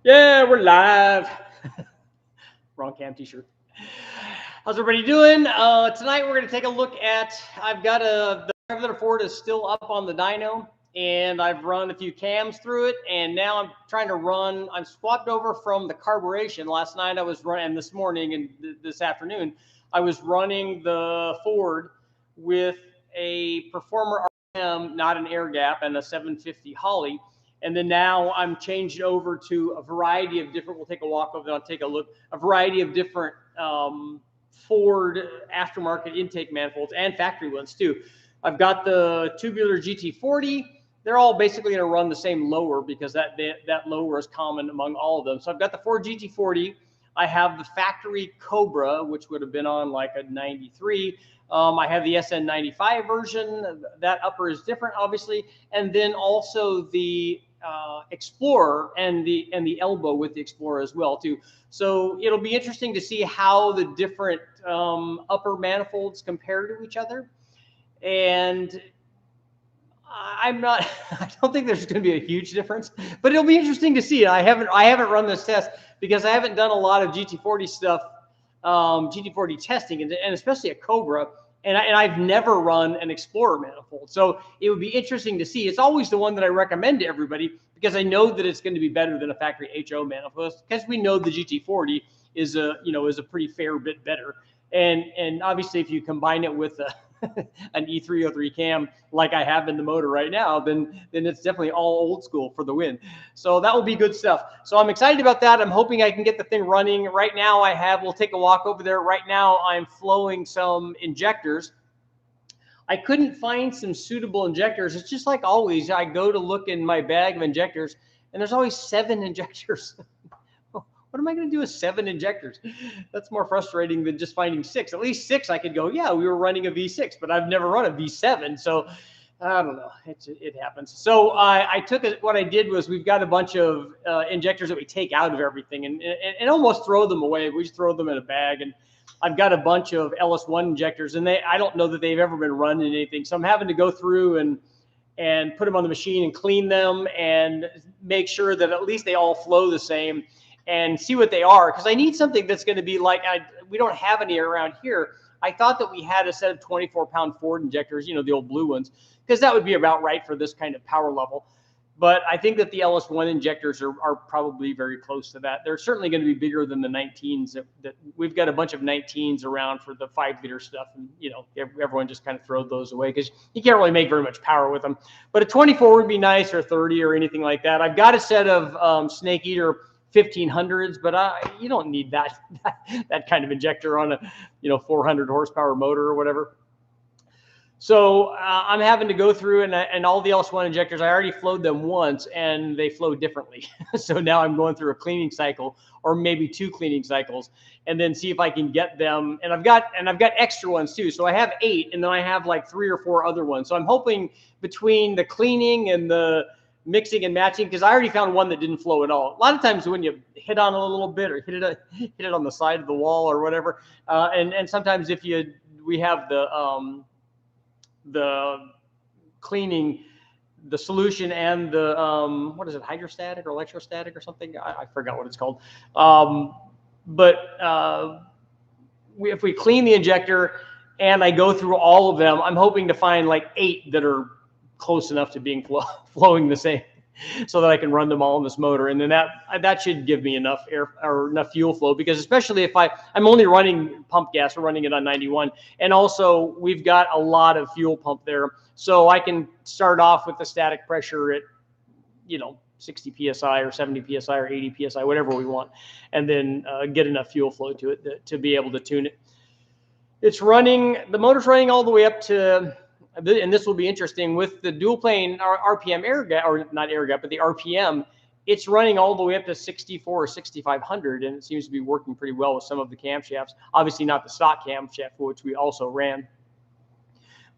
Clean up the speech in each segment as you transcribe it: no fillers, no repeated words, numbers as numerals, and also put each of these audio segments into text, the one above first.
Yeah, we're live. Wrong cam t-shirt. How's everybody doing? Tonight we're going to take a look at, I've got the 504 is still up on the dyno, and I've run a few cams through it, and now I'm trying to run, I'm swapped over from the carburation. Last night I was running, and this morning and this afternoon, I was running the Ford with a Performer RM, not an air gap, and a 750 Holly. And then now I'm changed over to a variety of different, we'll take a walk over and I'll take a look, a variety of different Ford aftermarket intake manifolds and factory ones too. I've got the tubular GT40. They're all basically going to run the same lower because that lower is common among all of them. So I've got the Ford GT40. I have the factory Cobra, which would have been on like a 93. I have the SN95 version. That upper is different, obviously. And then also the Explorer and the elbow with the Explorer as well too. So it'll be interesting to see how the different upper manifolds compare to each other. And I don't think there's going to be a huge difference, but it'll be interesting to see. I haven't run this test because I haven't done a lot of GT40 stuff, GT40 testing, and especially a Cobra. And I've never run an Explorer manifold. So it would be interesting to see. It's always the one that I recommend to everybody because I know that it's going to be better than a factory HO manifold because we know the GT40 is a pretty fair bit better. And obviously if you combine it with an E303 cam like I have in the motor right now, then it's definitely all old school for the win. So that will be good stuff. So I'm excited about that. I'm hoping I can get the thing running. Right now we'll take a walk over there. Right now I'm flowing some injectors. I couldn't find some suitable injectors. It's just like always, I go to look in my bag of injectors and there's always 7 injectors. What am I going to do with 7 injectors? That's more frustrating than just finding 6. At least 6, I could go, yeah, we were running a V6, but I've never run a V7. So I don't know. It happens. So I took it. What I did was we've got a bunch of injectors that we take out of everything and almost throw them away. We just throw them in a bag. And I've got a bunch of LS1 injectors, and I don't know that they've ever been run in anything. So I'm having to go through and put them on the machine and clean them and make sure that at least they all flow the same. And see what they are, because I need something that's going to be like, we don't have any around here. I thought that we had a set of 24-pound Ford injectors, the old blue ones, because that would be about right for this kind of power level. But I think that the LS1 injectors are probably very close to that. They're certainly going to be bigger than the 19s. That we've got a bunch of 19s around for the 5-liter stuff, and everyone just kind of throws those away because you can't really make very much power with them. But a 24 would be nice, or 30, or anything like that. I've got a set of Snake Eater 1500s, but you don't need that kind of injector on a 400 horsepower motor or whatever. So I'm having to go through and all the LS1 injectors, I already flowed them once and they flow differently. So now I'm going through a cleaning cycle or maybe 2 cleaning cycles and then see if I can get them. And I've got extra ones too. So I have 8 and then I have like 3 or 4 other ones. So I'm hoping between the cleaning and the mixing and matching, because I already found one that didn't flow at all. A lot of times when you hit on it a little bit or hit it on the side of the wall or whatever, and sometimes if we have the cleaning, the solution and the what is it, hydrostatic or electrostatic or something? I forgot what it's called. If we clean the injector and I go through all of them, I'm hoping to find like 8 that are close enough to being flowing the same so that I can run them all in this motor. And then that should give me enough air or enough fuel flow, because especially if I'm only running pump gas, we're running it on 91. And also we've got a lot of fuel pump there. So I can start off with the static pressure at, 60 PSI or 70 PSI or 80 PSI, whatever we want. And then get enough fuel flow to it to be able to tune it. The motor's running all the way up to, and this will be interesting, with the dual plane RPM air gap, or not air gap, but the RPM, it's running all the way up to 64 or 6500, and it seems to be working pretty well with some of the camshafts. Obviously not the stock camshaft, which we also ran,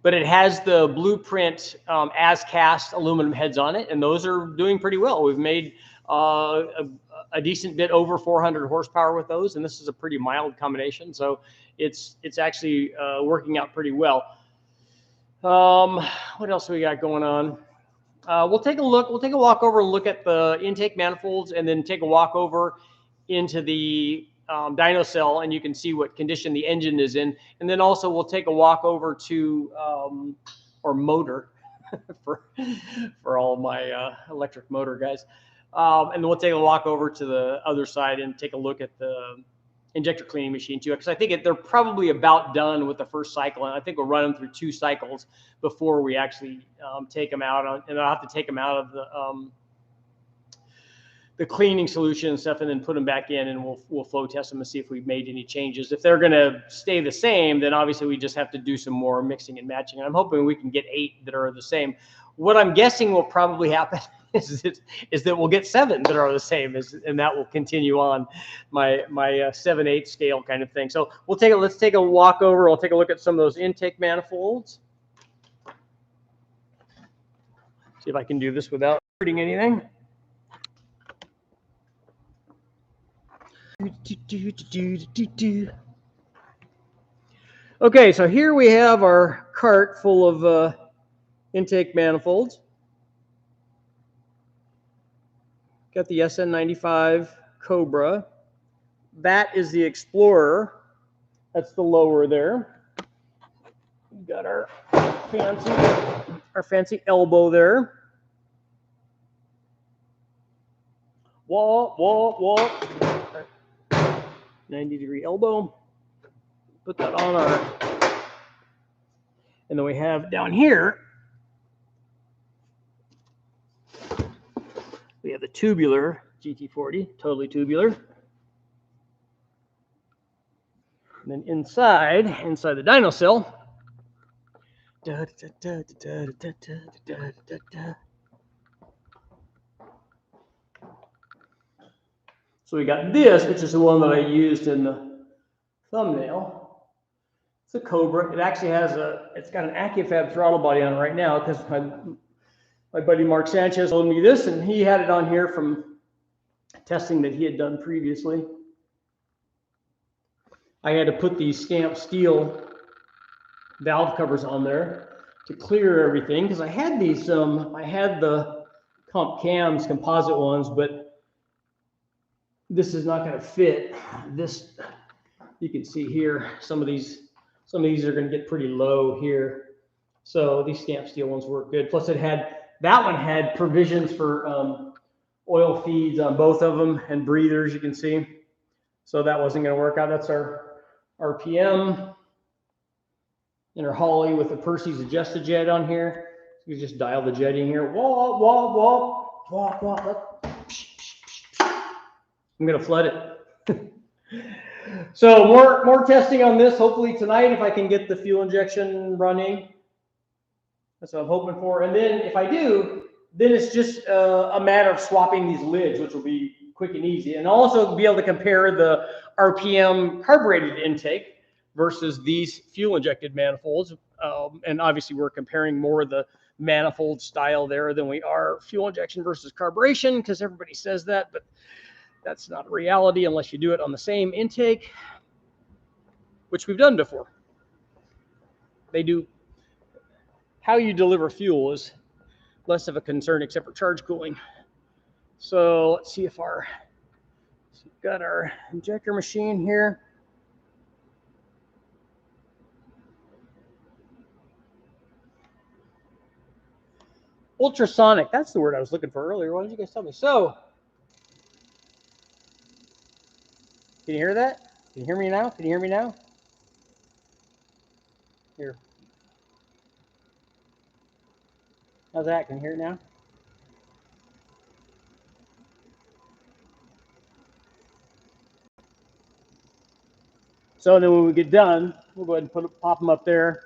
but it has the blueprint as cast aluminum heads on it, and those are doing pretty well. We've made a decent bit over 400 horsepower with those, and this is a pretty mild combination, so it's actually working out pretty well. What else we got going on? we'll take a look. We'll take a walk over and look at the intake manifolds, and then take a walk over into the dyno cell, and you can see what condition the engine is in. And then also we'll take a walk over to or motor for all of my electric motor guys. And then we'll take a walk over to the other side and take a look at the injector cleaning machine too, because I think they're probably about done with the first cycle, and I think we'll run them through 2 cycles before we actually take them out. And I'll have to take them out of the cleaning solution and stuff, and then put them back in, and we'll flow test them and see if we've made any changes. If they're going to stay the same, then obviously we just have to do some more mixing and matching. And I'm hoping we can get 8 that are the same. What I'm guessing will probably happen is that we'll get 7 that are the same, and that will continue on my 7/8 scale kind of thing. So let's take a walk over. I'll take a look at some of those intake manifolds. See if I can do this without hurting anything. Okay, so here we have our cart full of intake manifolds. Got the SN95 Cobra. That is the Explorer. That's the lower there. We've got our fancy elbow there. Wall. 90-degree elbow. Put that on our, and then we have down here, we have the tubular GT40, totally tubular. And then inside the dyno cell, so we got this, which is the one that I used in the thumbnail. It's a Cobra. It actually has it's got an AccuFab throttle body on it right now, because my buddy Mark Sanchez loaned me this, and he had it on here from testing that he had done previously. I had to put these stamped steel valve covers on there to clear everything, because I had these, I had the comp cams, composite ones, but this is not going to fit. This, you can see here, some of these are going to get pretty low here. So these stamped steel ones work good. Plus that one had provisions for oil feeds on both of them and breathers, you can see. So that wasn't going to work out. That's our RPM and our Holly with the Percy's adjust jet on here. So you just dial the jet in here. Wah. I'm going to flood it. So more testing on this, hopefully tonight, if I can get the fuel injection running. That's what I'm hoping for. And then if I do, then it's just a matter of swapping these lids, which will be quick and easy. And also be able to compare the RPM carbureted intake versus these fuel injected manifolds. And obviously we're comparing more the manifold style there than we are fuel injection versus carburation, because everybody says that, but that's not a reality unless you do it on the same intake, which we've done before. They do. How you deliver fuel is less of a concern except for charge cooling. So let's see if we've got our injector machine here. Ultrasonic, that's the word I was looking for earlier. Why didn't you guys tell me? So, can you hear that? Can you hear me now? Can you hear me now? Here. How's that? Can you hear it now? So then when we get done, we'll go ahead and pop them up there,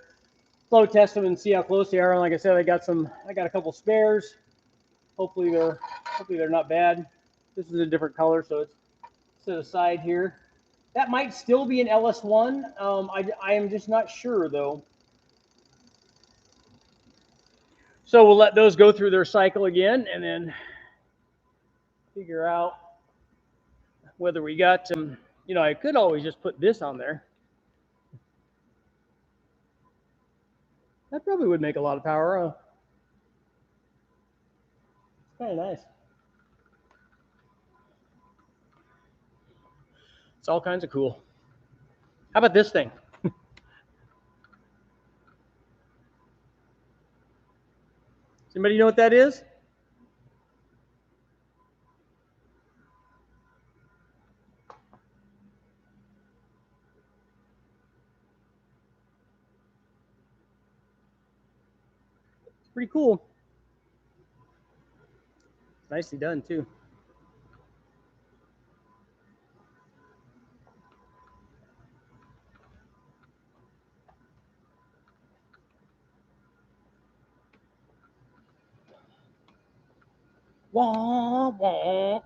flow test them, and see how close they are. And like I said, I got a couple spares. Hopefully they're not bad. This is a different color, so it's set aside here. That might still be an LS1. I am just not sure though. So we'll let those go through their cycle again, and then figure out whether we got you know, I could always just put this on there. That probably would make a lot of power. Very nice. It's all kinds of cool. How about this thing? Does anybody know what that is? Pretty cool. Nicely done too. Wah, wah.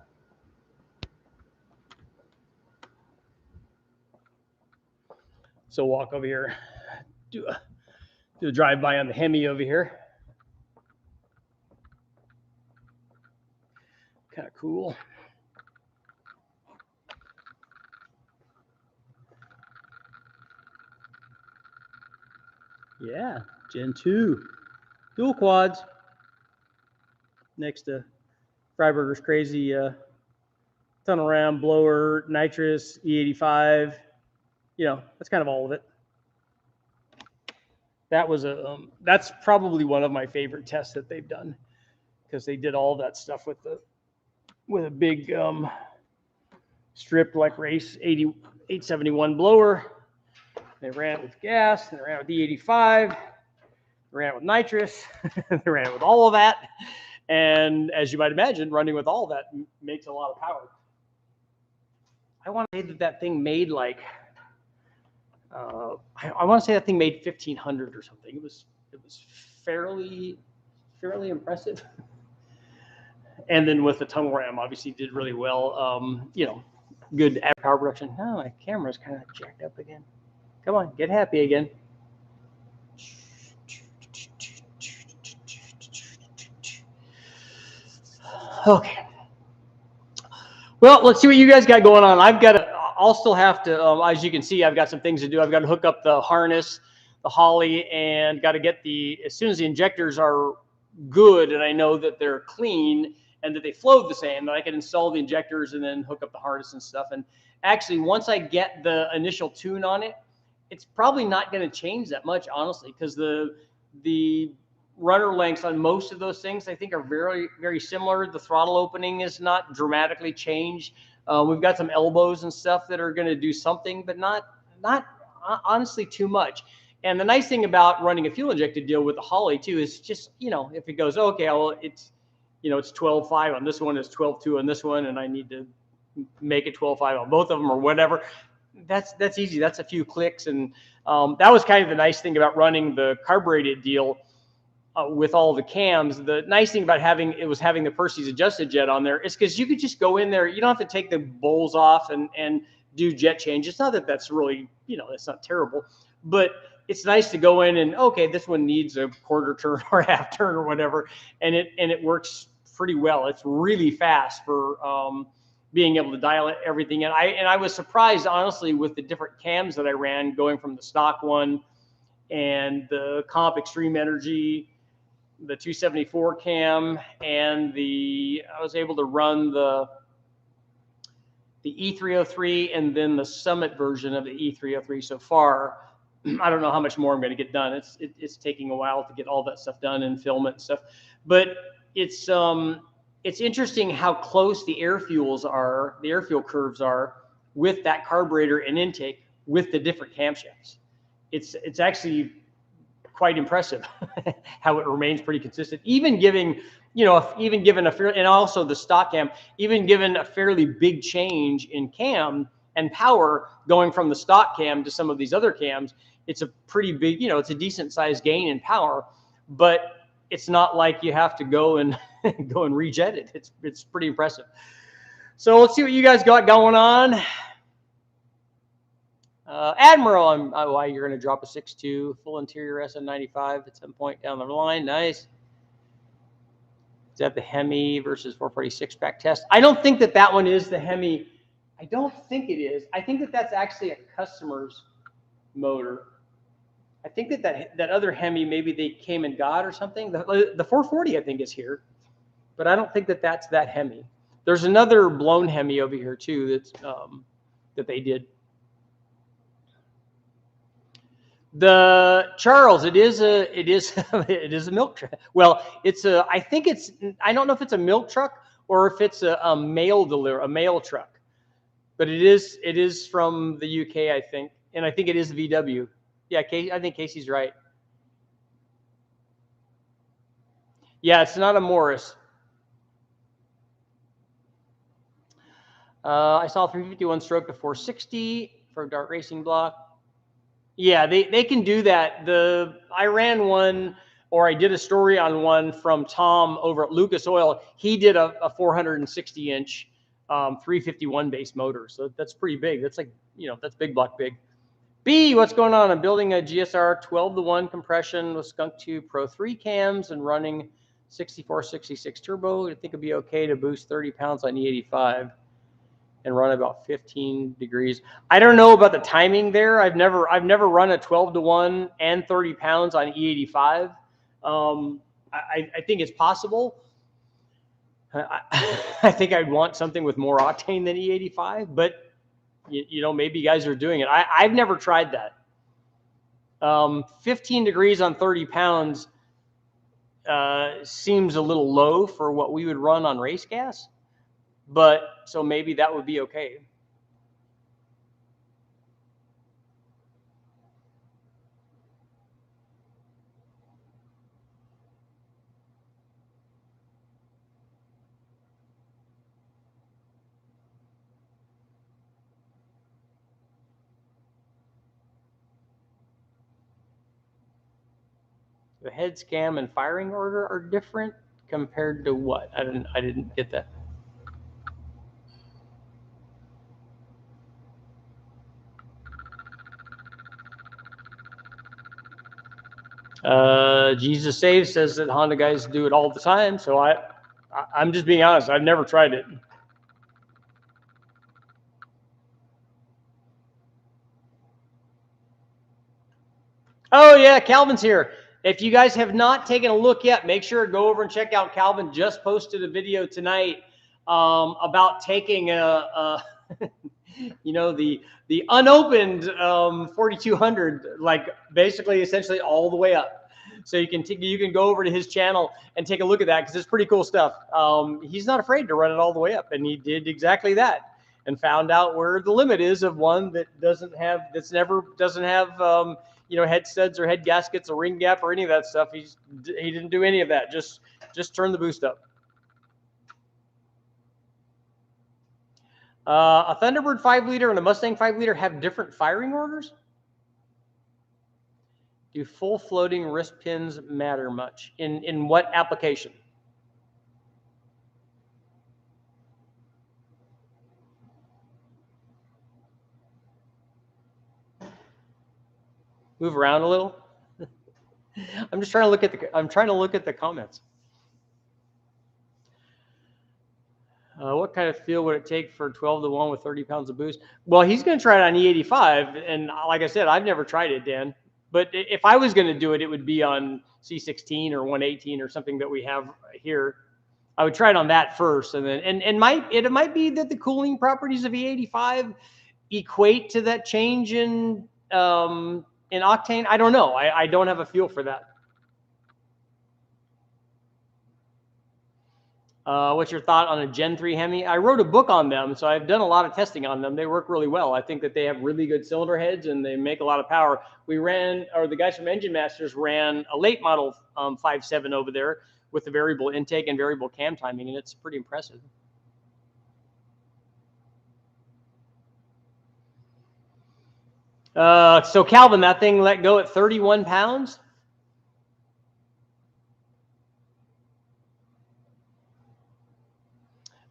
So walk over here, do a drive-by on the Hemi over here. Kind of cool. Yeah, Gen 2. Dual quads. Next to Freiburger's crazy tunnel ram, blower, nitrous, E85. You know, that's kind of all of it. That was that's probably one of my favorite tests that they've done, because they did all that stuff with a big stripped like race 871 blower. They ran it with gas, they ran it with E85, they ran it with nitrous, they ran it with all of that. And as you might imagine, running with all of that makes a lot of power. I want to say that thing made like, I want to say that thing made 1,500 or something. It was fairly impressive. And then with the tunnel ram, obviously did really well. You know, good power production. Oh, my camera's kind of jacked up again. Come on, get happy again. Okay. Well, let's see what you guys got going on. I'll still have to, as you can see, I've got some things to do. I've got to hook up the harness, the Holly, and got to get as soon as the injectors are good and I know that they're clean and that they flow the same, that I can install the injectors and then hook up the harness and stuff. And actually, once I get the initial tune on it, it's probably not going to change that much, honestly, because the rudder lengths on most of those things I think are very, very similar. The throttle opening is not dramatically changed. We've got some elbows and stuff that are going to do something, but not honestly too much. And the nice thing about running a fuel injected deal with the Holly too is just, you know, if it goes, okay, well, it's, you know, it's 12.5 on this one, it's 12.2 on this one, and I need to make it 12.5 on both of them or whatever. That's easy. That's a few clicks. And that was kind of the nice thing about running the carbureted deal with all the cams. The nice thing about having the Percy's adjusted jet on there is because you could just go in there. You don't have to take the bowls off and do jet change. It's not that that's really, you know, it's not terrible, but it's nice to go in and, okay, this one needs a quarter turn or a half turn or whatever. And it works pretty well. It's really fast for being able to dial everything in. I was surprised, honestly, with the different cams that I ran, going from the stock one and the Comp Extreme Energy, the 274 cam, and I was able to run the E303 and then the Summit version of the E303 so far. I don't know how much more I'm going to get done. It's taking a while to get all that stuff done and film it and stuff, but it's interesting how close the air fuel curves are with that carburetor and intake with the different camshafts. It's actually quite impressive how it remains pretty consistent, even given a fair, and also the stock cam, even given a fairly big change in cam and power going from the stock cam to some of these other cams. It's a pretty big, you know, it's a decent sized gain in power, but it's not like you have to go and rejet it. It's pretty impressive. So let's see what you guys got going on. Admiral, why you're going to drop a 6.2 full interior SN95 at some point down the line. Nice. Is that the Hemi versus 446 pack test? I don't think that one is the Hemi. I don't think it is. I think that that's actually a customer's motor. I think that other Hemi, maybe they came and got or something. The 440, I think, is here. but I don't think that that's that Hemi. There's another blown Hemi over here too that's that they did. The Charles, it is it is a milk truck. Well, it's a, I think it's, I don't know if it's a milk truck or if it's a mail truck, but it is from the UK, I think, and I think it is the VW. Yeah, I think Casey's right. Yeah, it's not a Morris. I saw 351 stroke to 460 for Dart Racing Block. Yeah, they can do that. I ran one, or I did a story on one from Tom over at Lucas Oil. He did a 460 inch 351 base motor, so that's pretty big. That's like, you know, that's big block big. B, what's going on? I'm building a GSR 12-to-1 compression with Skunk 2 Pro 3 cams and running 6466 turbo. I think it'd be okay to boost 30 pounds on E85 and run about 15 degrees. I don't know about the timing there. I've never run a 12-to-1 and 30 pounds on E85. I think it's possible. I think I'd want something with more octane than E85, but you know, maybe you guys are doing it. I've never tried that. 15 degrees on 30 pounds seems a little low for what we would run on race gas, but so maybe that would be okay. The head scam and firing order are different compared to what? I didn't get that. Jesus Saves says that Honda guys do it all the time, so I'm just being honest. I've never tried it. Oh yeah, Calvin's here. If you guys have not taken a look yet, make sure to go over and check out Calvin. Just posted a video tonight about taking a you know, the unopened 4200, like basically essentially all the way up. So you can go over to his channel and take a look at that because it's pretty cool stuff. He's not afraid to run it all the way up, and he did exactly that and found out where the limit is of one that doesn't have you know, head studs or head gaskets or ring gap or any of that stuff. He didn't do any of that. Just turn the boost up. A Thunderbird 5-liter and a Mustang 5-liter have different firing orders? Do full floating wrist pins matter much? In what application? Move around a little. I'm just trying to look at the comments. What kind of feel would it take for 12-to-1 with 30 pounds of boost? Well, he's going to try it on E85, and like I said, I've never tried it, Dan. But if I was going to do it, it would be on C16 or 118 or something that we have here. I would try it on that first, and then it might be that the cooling properties of E85 equate to that change in octane. I don't know. I don't have a feel for that. What's your thought on a Gen 3 Hemi? I wrote a book on them, so I've done a lot of testing on them. They work really well. I think that they have really good cylinder heads and they make a lot of power. The guys from Engine Masters ran a late model 5.7 over there with the variable intake and variable cam timing, and it's pretty impressive. So Calvin, that thing let go at 31 pounds?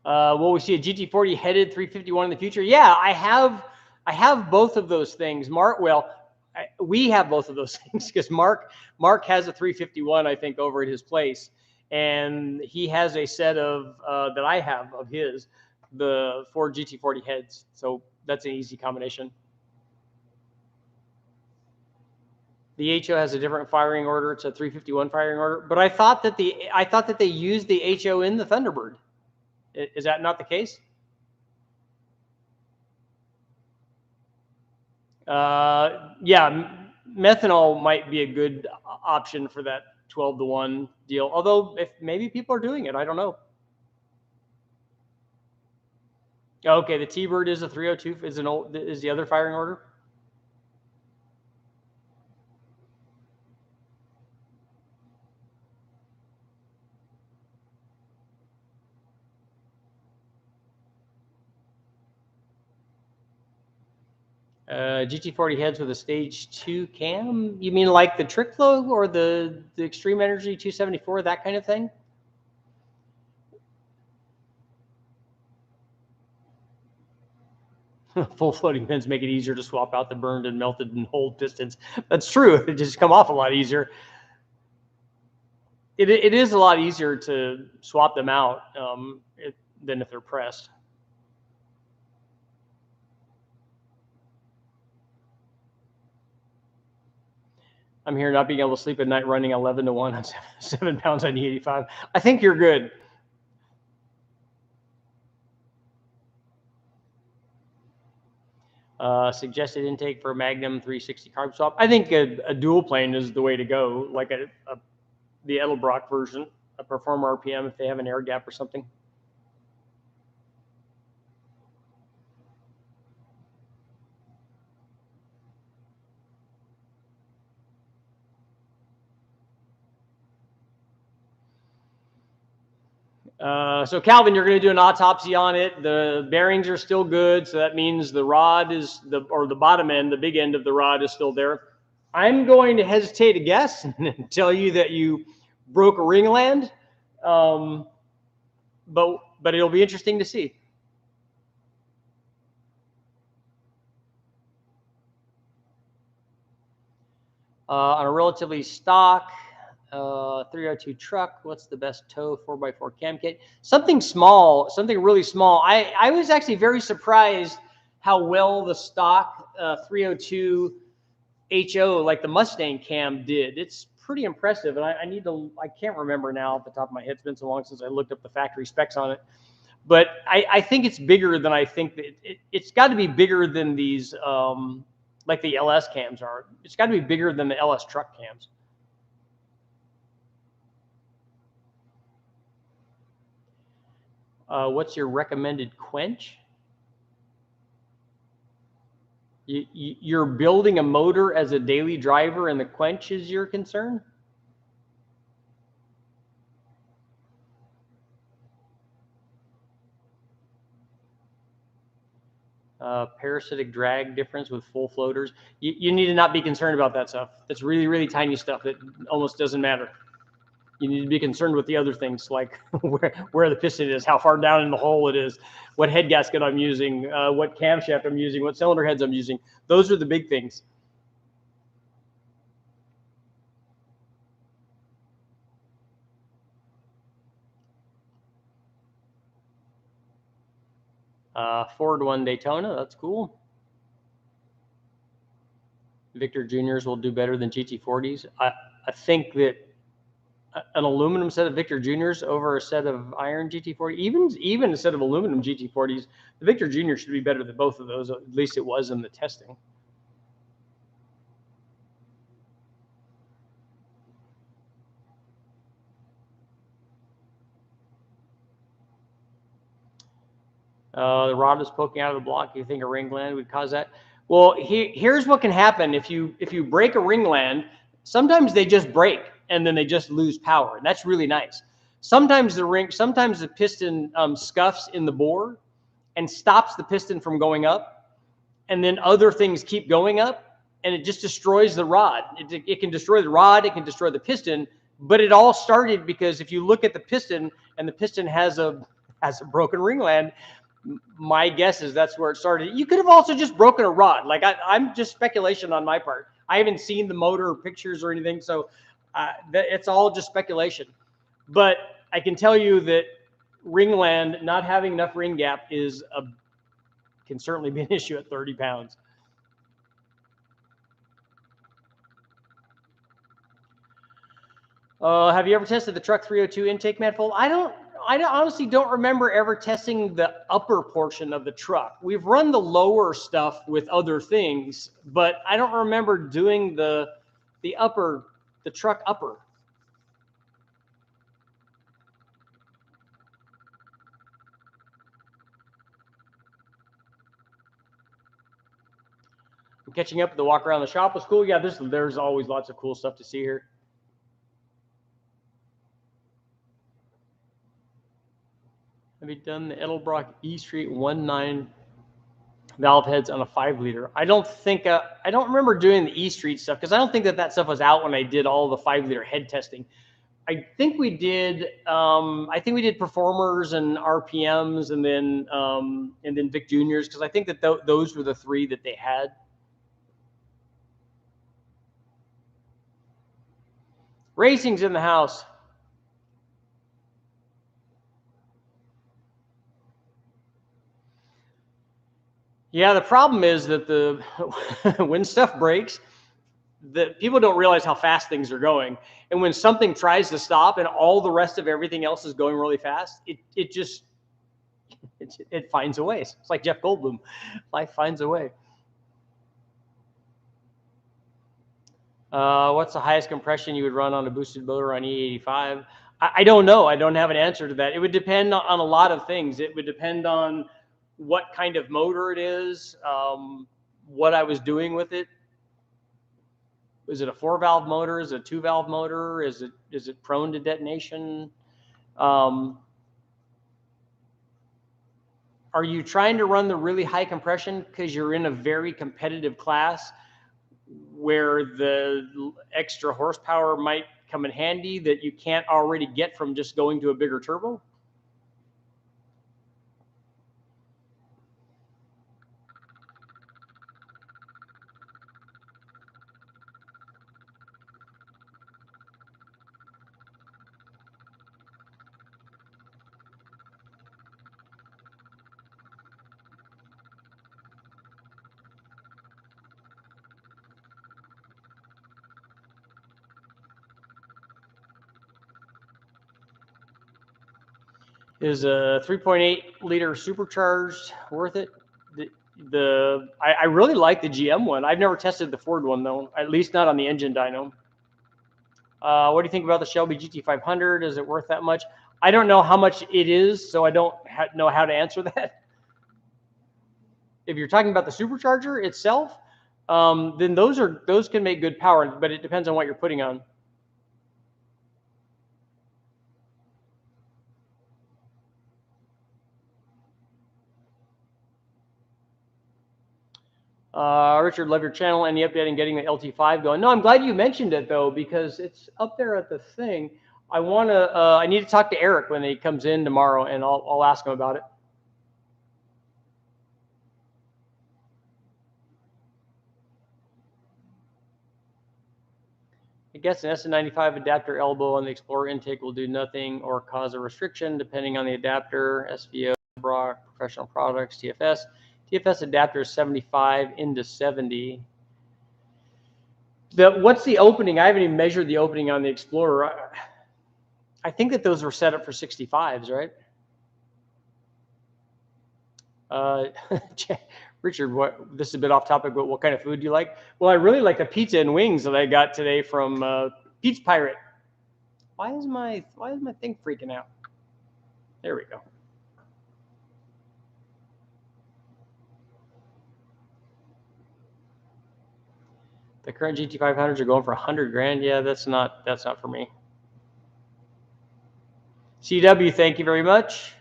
Will we see a GT40 headed 351 in the future? Yeah, I have both of those things. We have both of those things because Mark has a 351, I think, over at his place, and he has a set of that I have of his, the 4 GT40 heads. So that's an easy combination. The HO has a different firing order. It's a 351 firing order. But I thought that they used the HO in the Thunderbird. Is that not the case? Yeah, methanol might be a good option for that 12-to-1 deal. Although, if maybe people are doing it, I don't know. Okay, the T-Bird is a 302. Is the other firing order? GT40 heads with a stage 2 cam. You mean like the Trick Flow or the Extreme Energy 274, that kind of thing? Full floating pins make it easier to swap out the burned and melted and hold pistons. That's true. It just come off a lot easier. It is a lot easier to swap them out than if they're pressed. I'm here not being able to sleep at night running 11-to-1 on 7 pounds on E85. I think you're good. Suggested intake for a Magnum 360 carb swap. I think a dual plane is the way to go, like the Edelbrock version, a Performer RPM if they have an air gap or something. So Calvin, you're going to do an autopsy on it. The bearings are still good, so that means the rod is the bottom end, the big end of the rod is still there. I'm going to hesitate to guess and tell you that you broke a ringland, but it'll be interesting to see. On a relatively stock 302 truck, what's the best tow 4x4 cam kit? Something small, something really small. I was actually very surprised how well the stock 302 HO, like the Mustang cam, did. It's pretty impressive, and I can't remember now off the top of my head. It's been so long since I looked up the factory specs on it. But I think it's bigger than I think that it's got to be bigger than these, like the LS cams are. It's got to be bigger than the LS truck cams. What's your recommended quench? You're building a motor as a daily driver, and the quench is your concern? Parasitic drag difference with full floaters. You need to not be concerned about that stuff. That's really, really tiny stuff that almost doesn't matter. You need to be concerned with the other things, like where the piston is, how far down in the hole it is, what head gasket I'm using, what camshaft I'm using, what cylinder heads I'm using. Those are the big things. Ford won Daytona. That's cool. Victor Juniors will do better than GT40s. I think that an aluminum set of Victor Juniors over a set of iron GT40, even a set of aluminum GT40s, the Victor Junior should be better than both of those. At least it was in the testing. The rod is poking out of the block. You think a ring gland would cause that? Well, here's what can happen if you break a ring gland. Sometimes they just break and then they just lose power, and that's really nice. Sometimes the piston scuffs in the bore and stops the piston from going up, and then other things keep going up, and it just destroys the rod. It can destroy the rod, it can destroy the piston, but it all started because if you look at the piston and the piston has a broken ring gland, my guess is that's where it started. You could have also just broken a rod. Like I'm just speculation on my part. I haven't seen the motor pictures or anything, so it's all just speculation. But I can tell you that ringland, not having enough ring gap, can certainly be an issue at 30 pounds. Have you ever tested the truck 302 intake manifold? I honestly don't remember ever testing the upper portion of the truck. We've run the lower stuff with other things, but I don't remember doing the truck upper. I'm catching up. The walk around the shop was cool. Yeah, there's always lots of cool stuff to see here. Have you done the Edelbrock E Street 1.9 valve heads on a 5-liter? I don't remember doing the E Street stuff because I don't think that stuff was out when I did all the 5-liter head testing. I think we did performers and RPMs and then Vic Juniors because I think that those were the 3 that they had. Racing's in the house. Yeah, the problem is that when stuff breaks, that people don't realize how fast things are going. And when something tries to stop and all the rest of everything else is going really fast, it finds a way. It's like Jeff Goldblum. Life finds a way. What's the highest compression you would run on a boosted motor on E85? I don't know. I don't have an answer to that. It would depend on a lot of things. It would depend on what kind of motor it is, what I was doing with it. Is it a 4-valve motor? Is it a 2-valve motor? Is it prone to detonation? Are you trying to run the really high compression because you're in a very competitive class where the extra horsepower might come in handy that you can't already get from just going to a bigger turbo? Is a 3.8-liter supercharged worth it? I really like the GM one. I've never tested the Ford one though, at least not on the engine dyno. What do you think about the Shelby GT500? Is it worth that much? I don't know how much it is, so I don't know how to answer that. If you're talking about the supercharger itself, then those can make good power, but it depends on what you're putting on. Richard, love your channel. Any update on getting the LT5 going? No, I'm glad you mentioned it though, because it's up there at the thing. I need to talk to Eric when he comes in tomorrow, and I'll ask him about it. I guess an SN95 adapter elbow on the Explorer intake will do nothing or cause a restriction depending on the adapter. SVO, Brock, Professional Products, TFS. TFS adapter is 75 into 70. What's the opening? I haven't even measured the opening on the Explorer. I think that those were set up for 65s, right? Richard, this is a bit off topic, but what kind of food do you like? Well, I really like the pizza and wings that I got today from Pizza Pirate. Why is my thing freaking out? There we go. The current GT500s are going for 100 grand. Yeah, that's not for me. CW, thank you very much.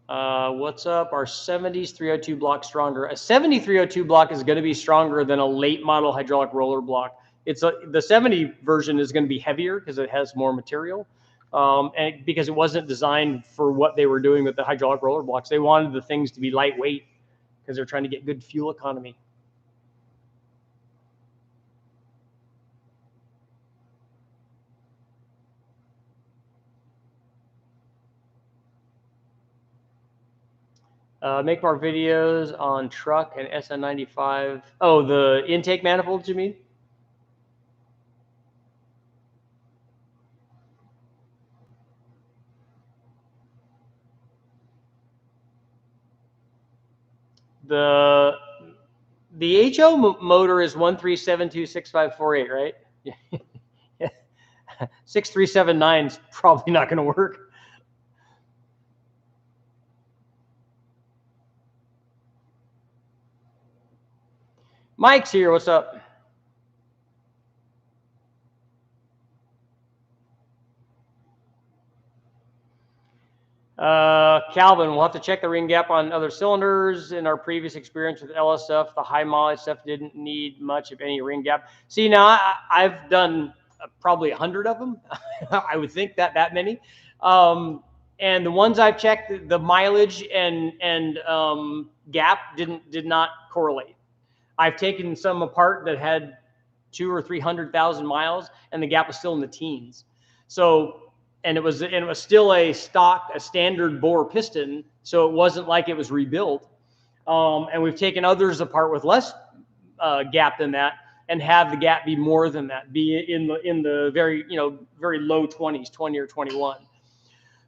What's up? Our 70s 302 block stronger? A 70 302 block is going to be stronger than a late model hydraulic roller block. The 70 version is going to be heavier because it has more material, and because it wasn't designed for what they were doing with the hydraulic roller blocks. They wanted the things to be lightweight because they're trying to get good fuel economy. Make more videos on truck and SN95. Oh, the intake manifolds, you mean? The HO motor is 137265548, right? 6379 is probably not going to work. Mike's here. What's up? Calvin, we'll have to check the ring gap on other cylinders. In our previous experience with LS stuff, the high mileage stuff didn't need much of any ring gap. See, now I've done probably 100 of them. I would think that many. And the ones I've checked, the mileage and gap did not correlate. I've taken some apart that had 200,000 or 300,000 miles, and the gap was still in the teens. So. And it was still a standard bore piston, so it wasn't like it was rebuilt. And we've taken others apart with less gap than that, and have the gap be more than that, be in the very very low 20s, 20 or 21.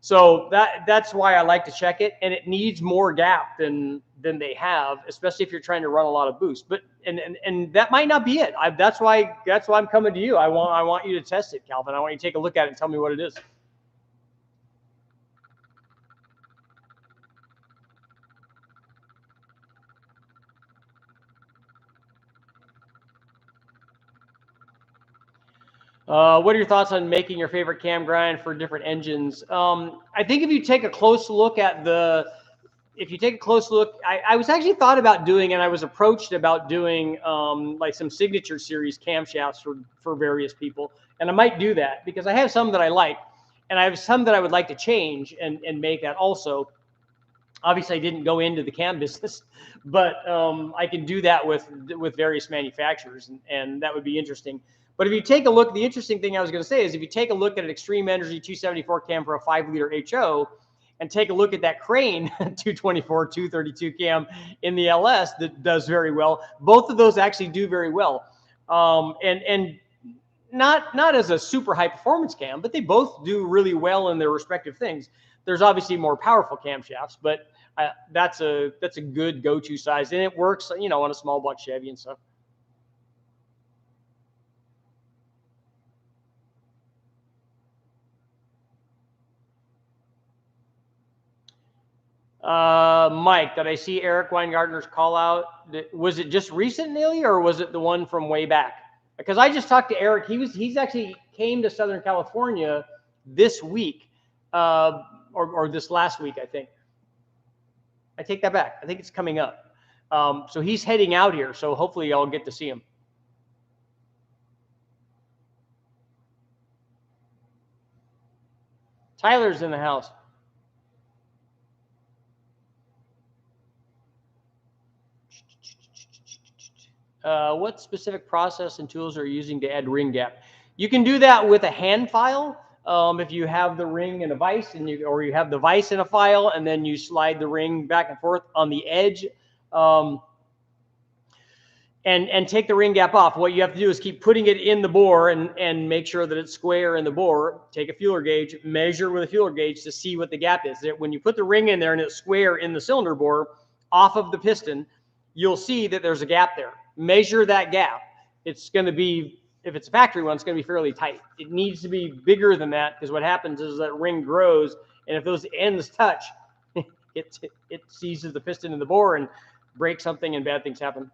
So that's why I like to check it, and it needs more gap than they have, especially if you're trying to run a lot of boost. But and that might not be it. That's why I'm coming to you. I want you to test it, Calvin. I want you to take a look at it and tell me what it is. What are your thoughts on making your favorite cam grind for different engines? I think if you take a close look at I was actually thought about doing, and I was approached about doing like some signature series camshafts for various people. And I might do that because I have some that I like, and I have some that I would like to change and make that also. Obviously, I didn't go into the cam business, but I can do that with various manufacturers, and that would be interesting. But if you take a look, the interesting thing I was going to say is if you take a look at an Extreme Energy 274 cam for a 5-liter HO, and take a look at that Crane 224, 232 cam in the LS that does very well. Both of those actually do very well, and not as a super high performance cam, but they both do really well in their respective things. There's obviously more powerful camshafts, but that's a good go-to size, and it works, on a small block Chevy and stuff. Mike, did I see Eric Weingartner's call out? Was it just recently, or was it the one from way back? Because I just talked to Eric. He's actually came to Southern California this week, or this last week, I think. I take that back. I think it's coming up. So he's heading out here. So hopefully I'll get to see him. Tyler's in the house. What specific process and tools are you using to add ring gap? You can do that with a hand file. If you have the ring in a vise, or you have the vise in a file, and then you slide the ring back and forth on the edge, and take the ring gap off. What you have to do is keep putting it in the bore and make sure that it's square in the bore. Take a feeler gauge, measure with a feeler gauge to see what the gap is. When you put the ring in there and it's square in the cylinder bore off of the piston, you'll see that there's a gap there. Measure that gap. It's going to be, if it's a factory one, it's going to be fairly tight. It needs to be bigger than that, because what happens is that ring grows, and if those ends touch, it seizes the piston in the bore and breaks something, and bad things happen.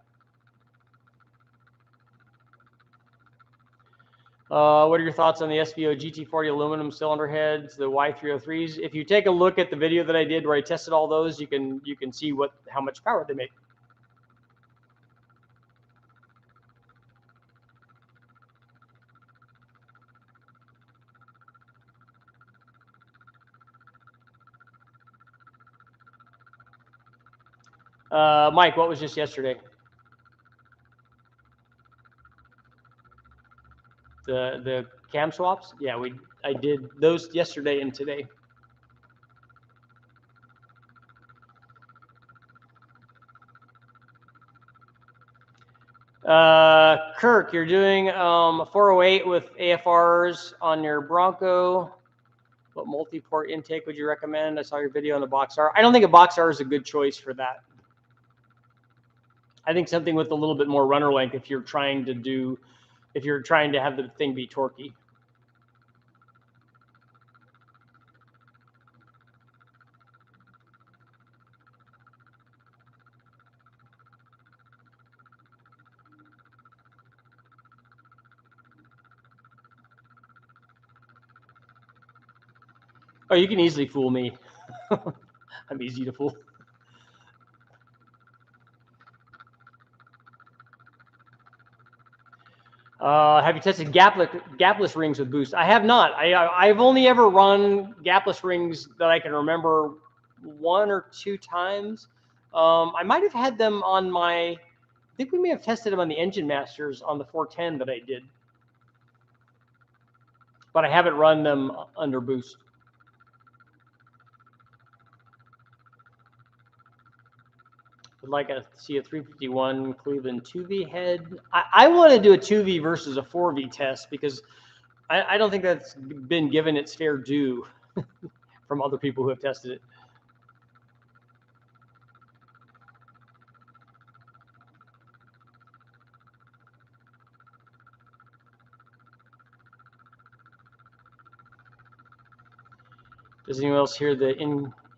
What are your thoughts on the SVO GT40 aluminum cylinder heads, the Y303s? If you take a look at the video that I did where I tested all those, you can see how much power they make. Mike, what was just yesterday? The cam swaps? Yeah, I did those yesterday and today. Kirk, you're doing a 408 with AFRs on your Bronco. What multi-port intake would you recommend? I saw your video on the Box R. I don't think a Box R is a good choice for that. I think something with a little bit more runner length if you're trying to have the thing be torquey. Oh, you can easily fool me. I'm easy to fool. Have you tested gapless rings with boost? I have not. I've only ever run gapless rings that I can remember 1 or 2 times. I might have had them on my, I think we may have tested them on the Engine Masters on the 410 that I did. But I haven't run them under boost. Would like to see a 351 Cleveland 2V head. I want to do a 2V versus a 4V test because I don't think that's been given its fair due from other people who have tested it. Does anyone else hear the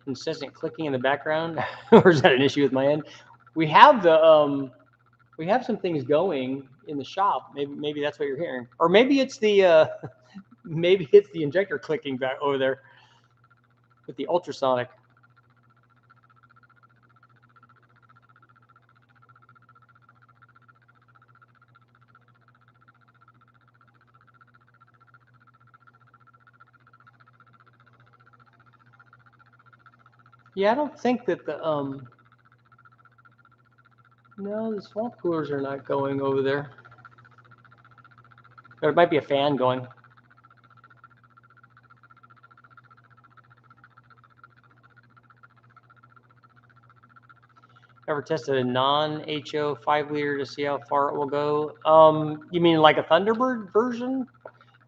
incessant clicking in the background, or is that an issue with my end? We have the we have some things going in the shop. Maybe that's what you're hearing, or maybe it's the maybe it's the injector clicking back over there with the ultrasonic. Yeah, I don't think that the no, the swamp coolers are not going over there. There might be a fan going. Ever tested a non-HO 5-liter to see how far it will go? You mean like a Thunderbird version?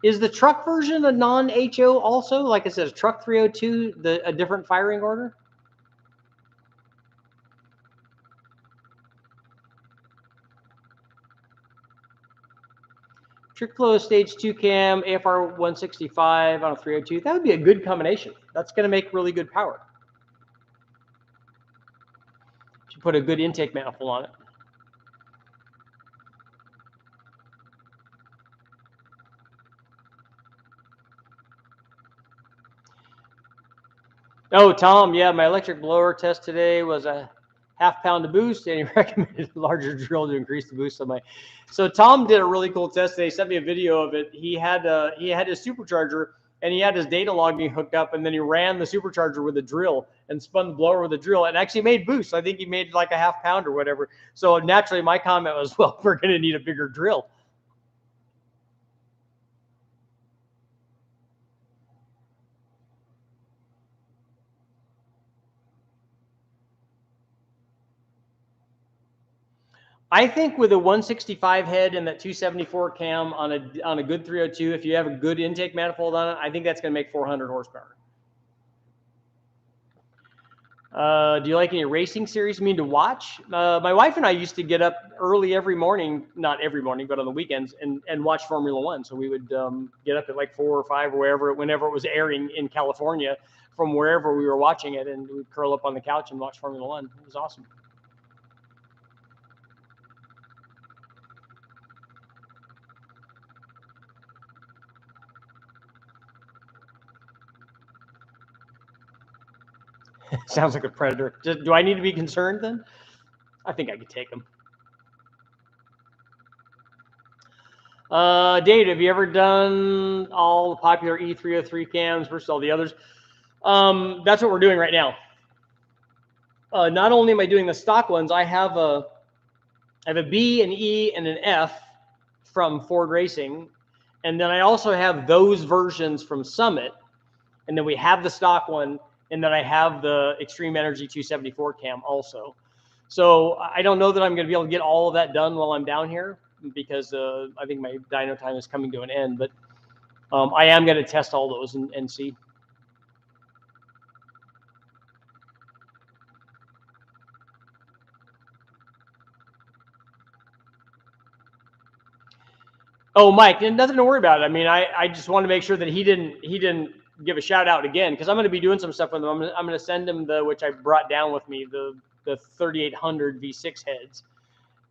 Is the truck version a non-HO also? Like it says truck 302, a different firing order? Trick flow stage 2 cam, AFR 165 on a 302. That would be a good combination. That's going to make really good power. You put a good intake manifold on it. Oh, Tom, yeah, my electric blower test today was a half pound to boost, and he recommended a larger drill to increase the boost on my. So Tom did a really cool test today. He sent me a video of it. He had his supercharger, and he had his data logging hooked up, and then he ran the supercharger with a drill and spun the blower with a drill, and actually made boost. I think he made like a half pound or whatever. So naturally, my comment was, well, we're going to need a bigger drill. I think with a 165 head and that 274 cam on a good 302, if you have a good intake manifold on it, I think that's going to make 400 horsepower. Do you like any racing series? I mean, to watch? My wife and I used to get up early every morning, not every morning, but on the weekends, and watch Formula One. So we would get up at like 4 or 5 or whenever it was airing in California from wherever we were watching it, and we'd curl up on the couch and watch Formula One. It was awesome. Sounds like a predator. Do I need to be concerned then? I think I could take him. Dave, have you ever done all the popular E303 cams versus all the others? That's what we're doing right now. Not only am I doing the stock ones, I have a B, an E, and an F from Ford Racing. And then I also have those versions from Summit. And then we have the stock one. And then I have the Extreme Energy 274 cam also. So I don't know that I'm going to be able to get all of that done while I'm down here because I think my dyno time is coming to an end. But I am going to test all those and see. Oh, Mike, nothing to worry about. I mean, I just want to make sure that he didn't give a shout out again, because I'm going to be doing some stuff with him. I'm going to send him the, which I brought down with me, the 3800 V6 heads,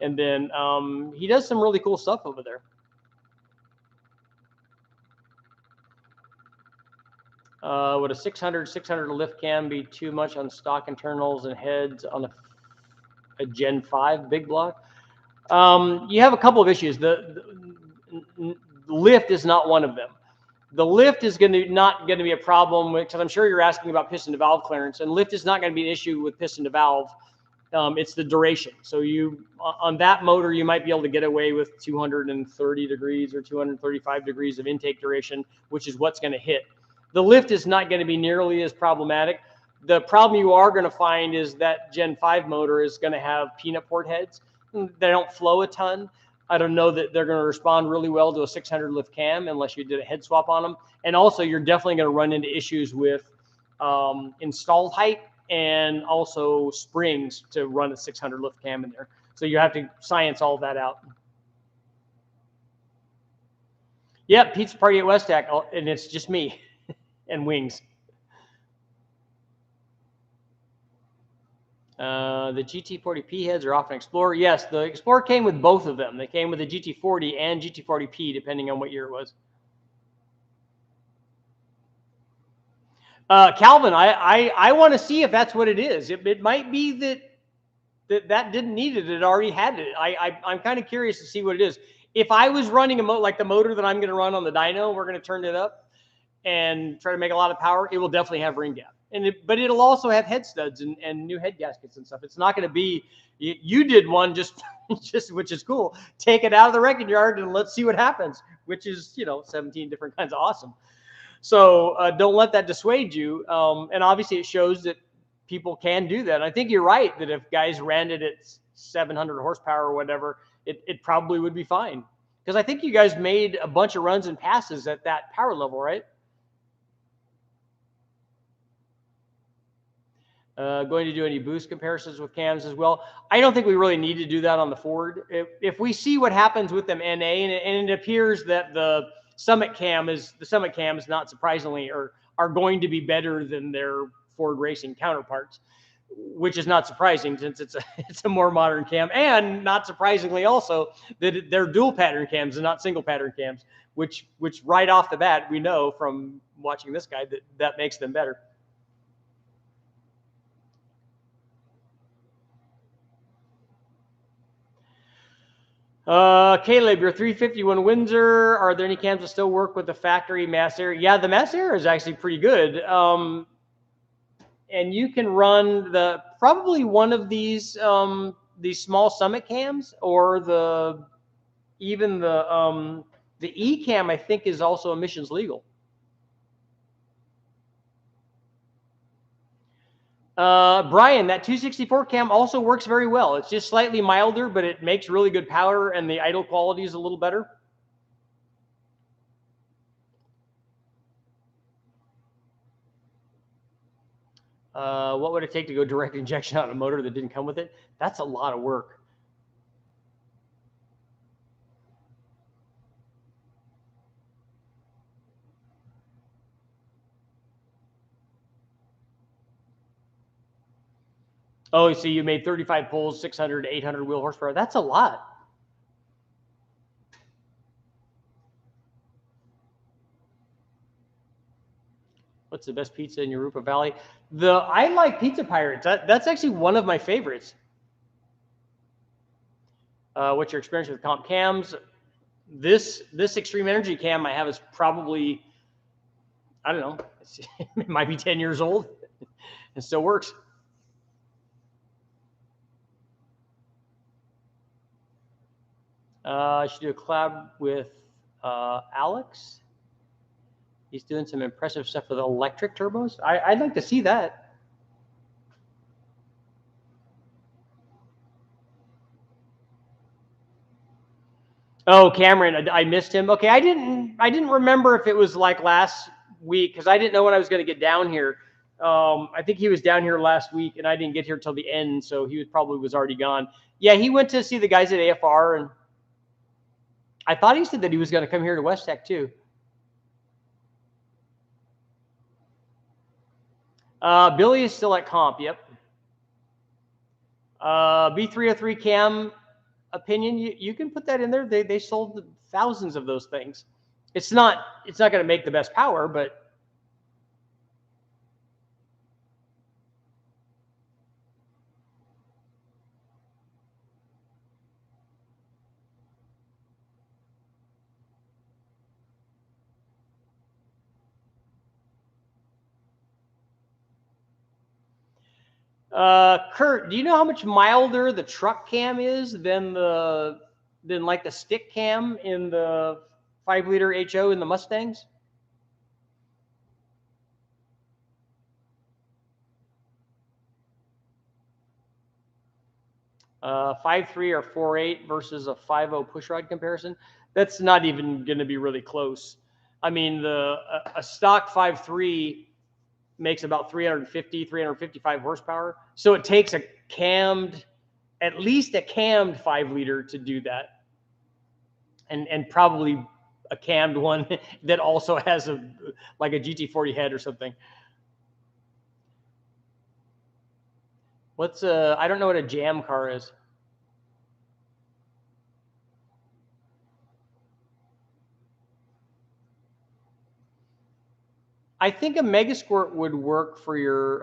and then he does some really cool stuff over there. Would a 600 lift cam be too much on stock internals and heads on a Gen 5 big block? You have a couple of issues. The lift is not one of them. The lift is not going to be a problem, because I'm sure you're asking about piston to valve clearance, and lift is not going to be an issue with piston to valve. It's the duration. So you, on that motor, you might be able to get away with 230 degrees or 235 degrees of intake duration, which is what's going to hit. The lift is not going to be nearly as problematic. The problem you are going to find is that Gen 5 motor is going to have peanut port heads. They don't flow a ton. I don't know that they're going to respond really well to a 600 lift cam unless you did a head swap on them. And also, you're definitely going to run into issues with installed height and also springs to run a 600 lift cam in there. So you have to science all that out. Yep, pizza party at Westech, and it's just me and wings. The GT40P heads are off an Explorer. Yes, the Explorer came with both of them. They came with the GT40 and GT40P, depending on what year it was. Calvin, I want to see if that's what it is. It might be that didn't need it. It already had it. I'm kind of curious to see what it is. If I was running like the motor that I'm going to run on the dyno, we're going to turn it up and try to make a lot of power, it will definitely have ring gap. But it'll also have head studs and new head gaskets and stuff. It's not going to be, you did one just which is cool. Take it out of the wrecking yard and let's see what happens, which is, 17 different kinds of awesome. So don't let that dissuade you. And obviously it shows that people can do that. And I think you're right that if guys ran it at 700 horsepower or whatever, it probably would be fine. Because I think you guys made a bunch of runs and passes at that power level, right? Going to do any boost comparisons with cams as well. I don't think we really need to do that on the Ford. If we see what happens with them NA, and it appears that the Summit cam is not surprisingly are going to be better than their Ford racing counterparts, which is not surprising since it's a more modern cam, and not surprisingly also that they're dual pattern cams and not single pattern cams, which right off the bat we know from watching this guy that makes them better. Caleb, your 351 Windsor, are there any cams that still work with the factory mass air? Yeah, the mass air is actually pretty good. And you can run probably one of these small Summit cams, or even the E cam, I think, is also emissions legal. Brian, that 264 cam also works very well. It's just slightly milder, but it makes really good power, and the idle quality is a little better. What would it take to go direct injection on a motor that didn't come with it? That's a lot of work. Oh, so you made 35 pulls, 600 to 800 wheel horsepower. That's a lot. What's the best pizza in Europa Valley? I like Pizza Pirates. That's actually one of my favorites. What's your experience with comp cams? This Extreme Energy cam I have is probably, I don't know, it might be 10 years old. It still works. I should do a collab with Alex. He's doing some impressive stuff with electric turbos. I'd like to see that. Oh, Cameron, I missed him. Okay, I didn't remember if it was like last week, because I didn't know when I was going to get down here. I think he was down here last week, and I didn't get here till the end, so he probably was already gone. Yeah, he went to see the guys at AFR, and I thought he said that he was going to come here to West Tech too. Billy is still at comp. Yep. B303 cam opinion. You can put that in there. They sold thousands of those things. It's not going to make the best power, but Kurt, do you know how much milder the truck cam is than like the stick cam in the 5-liter HO in the Mustangs? Uh, 5.3 or 4.8 versus a 5.0 pushrod comparison. That's not even going to be really close. I mean, a stock 5.3 makes about 350, 355 horsepower. So it takes at least a cammed 5-liter to do that. And probably a cammed one that also has like a GT40 head or something. I don't know what a jam car is. I think a Mega Squirt would work for your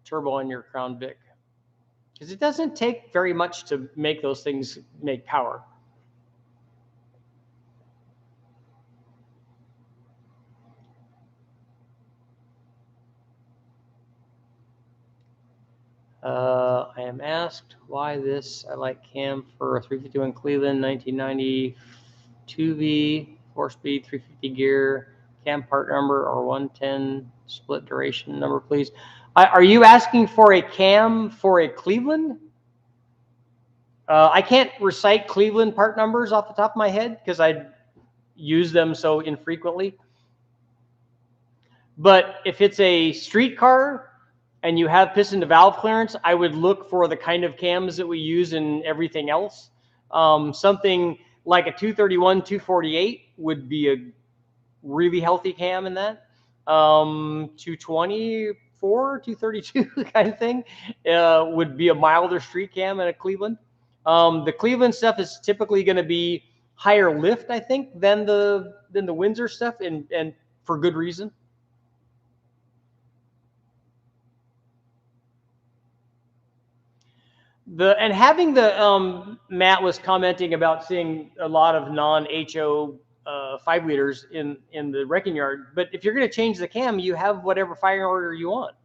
turbo on your Crown Vic, because it doesn't take very much to make those things make power. I am asked why this. I like cam for a 351 Cleveland 1990 2V 4-speed 350 gear. Cam part number or 110 split duration number, please. Are you asking for a cam for a Cleveland? I can't recite Cleveland part numbers off the top of my head because I use them so infrequently. But if it's a street car and you have piston to valve clearance, I would look for the kind of cams that we use in everything else. Something like a 231, 248 would be a really healthy cam in that. 224, 232 kind of thing would be a milder street cam in a Cleveland. The Cleveland stuff is typically going to be higher lift, I think, than the Windsor stuff, and for good reason. Having the Matt was commenting about seeing a lot of non-HO 5-liters in the wrecking yard. But if you're going to change the cam, you have whatever firing order you want.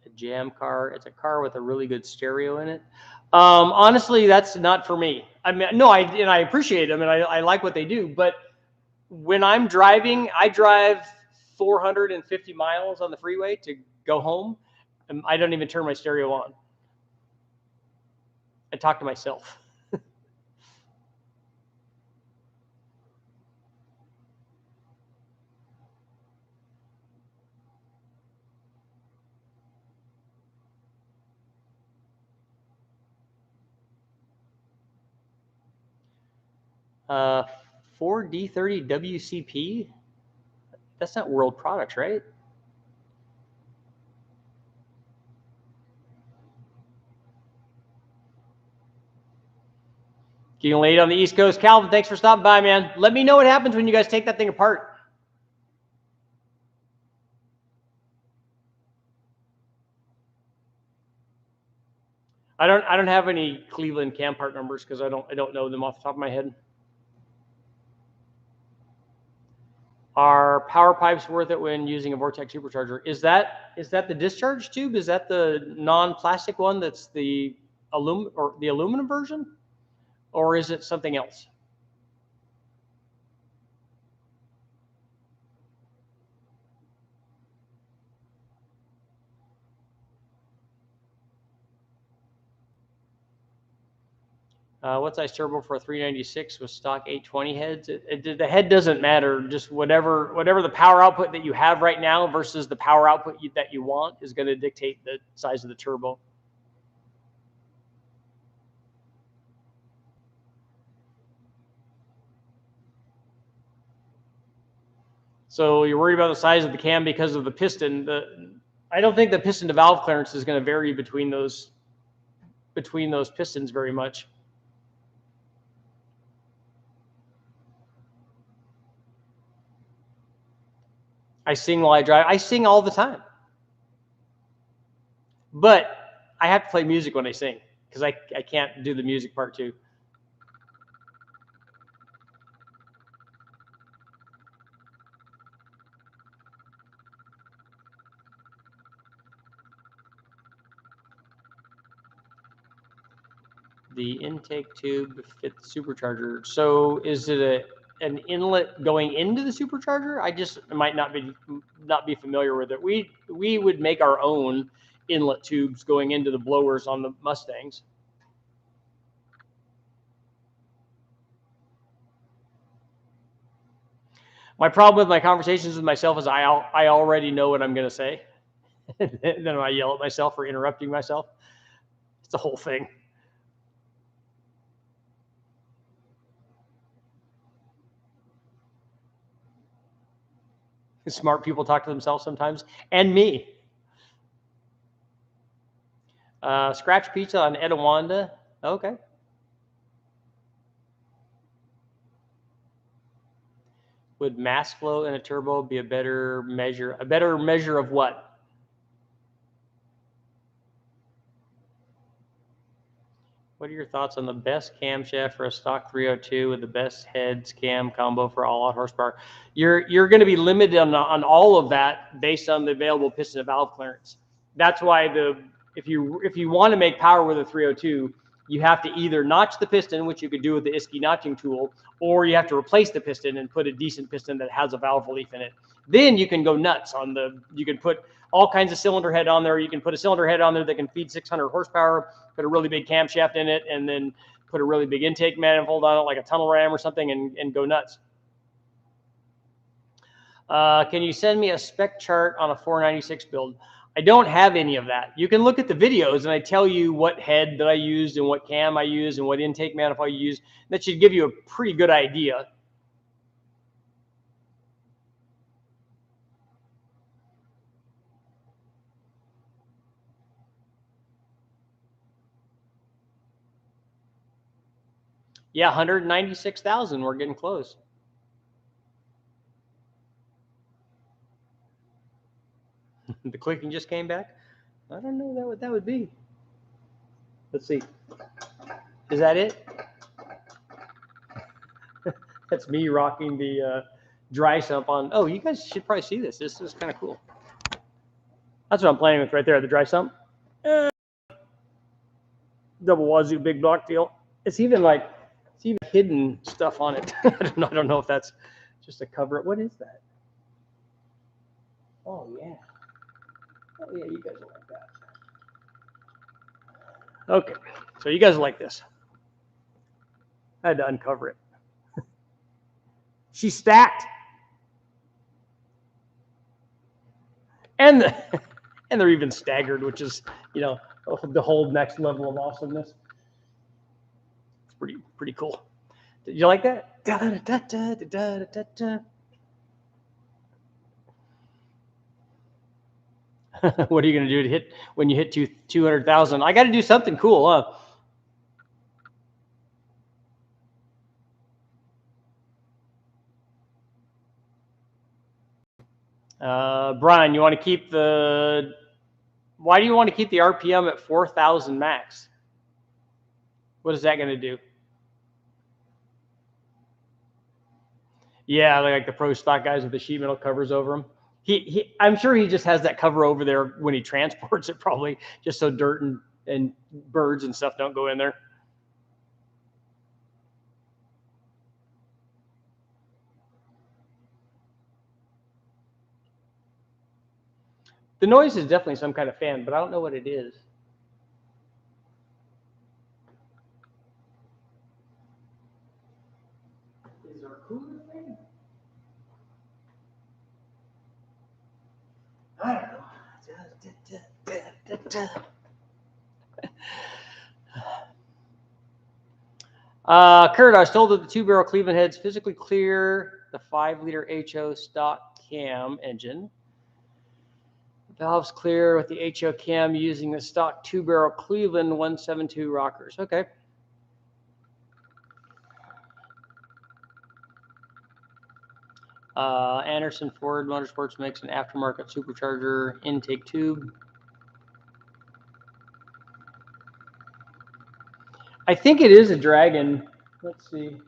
A jam car. It's a car with a really good stereo in it. Honestly, that's not for me. I mean, no, I appreciate them and I like what they do. But when I'm driving, I drive 450 miles on the freeway to go home. And I don't even turn my stereo on. I talk to myself. Ford D30 WCP? That's not World Products, right? Getting late on the East Coast. Calvin, thanks for stopping by, man. Let me know what happens when you guys take that thing apart. I don't have any Cleveland cam part numbers because I don't know them off the top of my head. Are power pipes worth it when using a Vortech supercharger? Is that the discharge tube? Is that the non-plastic one that's the aluminum version? Or is it something else? What size turbo for a 396 with stock 820 heads? The head doesn't matter. Just whatever the power output that you have right now versus the power output that you want is going to dictate the size of the turbo. So you're worried about the size of the cam because of the piston. I don't think the piston to valve clearance is going to vary between those pistons very much. I sing while I drive. I sing all the time. But I have to play music when I sing because I can't do the music part too. The intake tube fits the supercharger. So is it an inlet going into the supercharger? I just might not be familiar with it. We would make our own inlet tubes going into the blowers on the Mustangs. My problem with my conversations with myself is I already know what I'm going to say. Then I yell at myself for interrupting myself. It's the whole thing. Smart people talk to themselves sometimes, and me. Scratch pizza on Edawanda. Okay. Would mass flow in a turbo be a better measure? A better measure of what? What are your thoughts on the best camshaft for a stock 302 with the best heads cam combo for all out horsepower? You're going to be limited on all of that based on the available piston to valve clearance. That's why if you want to make power with a 302, you have to either notch the piston, which you could do with the Isky notching tool, or you have to replace the piston and put a decent piston that has a valve relief in it. Then you can go nuts on you can put all kinds of cylinder head on there. You can put a cylinder head on there that can feed 600 horsepower, put a really big camshaft in it, and then put a really big intake manifold on it, like a tunnel ram or something, and go nuts. Can you send me a spec chart on a 496 build? I don't have any of that. You can look at the videos, and I tell you what head that I used and what cam I used and what intake manifold I used. That should give you a pretty good idea. Yeah, 196,000. We're getting close. The clicking just came back. I don't know what that would be. Let's see. Is that it? That's me rocking the dry sump on. Oh, you guys should probably see this. This is kind of cool. That's what I'm playing with right there, the dry sump. Double wazoo big block deal. It's even hidden stuff on it. I don't know if that's just a cover. What is that? Oh yeah. Oh yeah, you guys will like that. Okay, so you guys like this. I had to uncover it. She's stacked. And they're even staggered, which is, the whole next level of awesomeness. It's pretty cool. Did you like that? What are you going to do when you hit 200,000? I got to do something cool, huh? Brian, you want to keep why do you want to keep the RPM at 4,000 max? What is that going to do? Yeah, like the pro stock guys with the sheet metal covers over them. I'm sure he just has that cover over there when he transports it, probably just so dirt and birds and stuff don't go in there. The noise is definitely some kind of fan, but I don't know what it is. Kurt, I was told that the 2-barrel Cleveland heads physically clear the 5-liter HO stock cam engine. Valves clear with the HO cam using the stock 2-barrel Cleveland 172 rockers. Okay. Anderson Ford Motorsports makes an aftermarket supercharger intake tube. I think it is a Dragon. Let's see.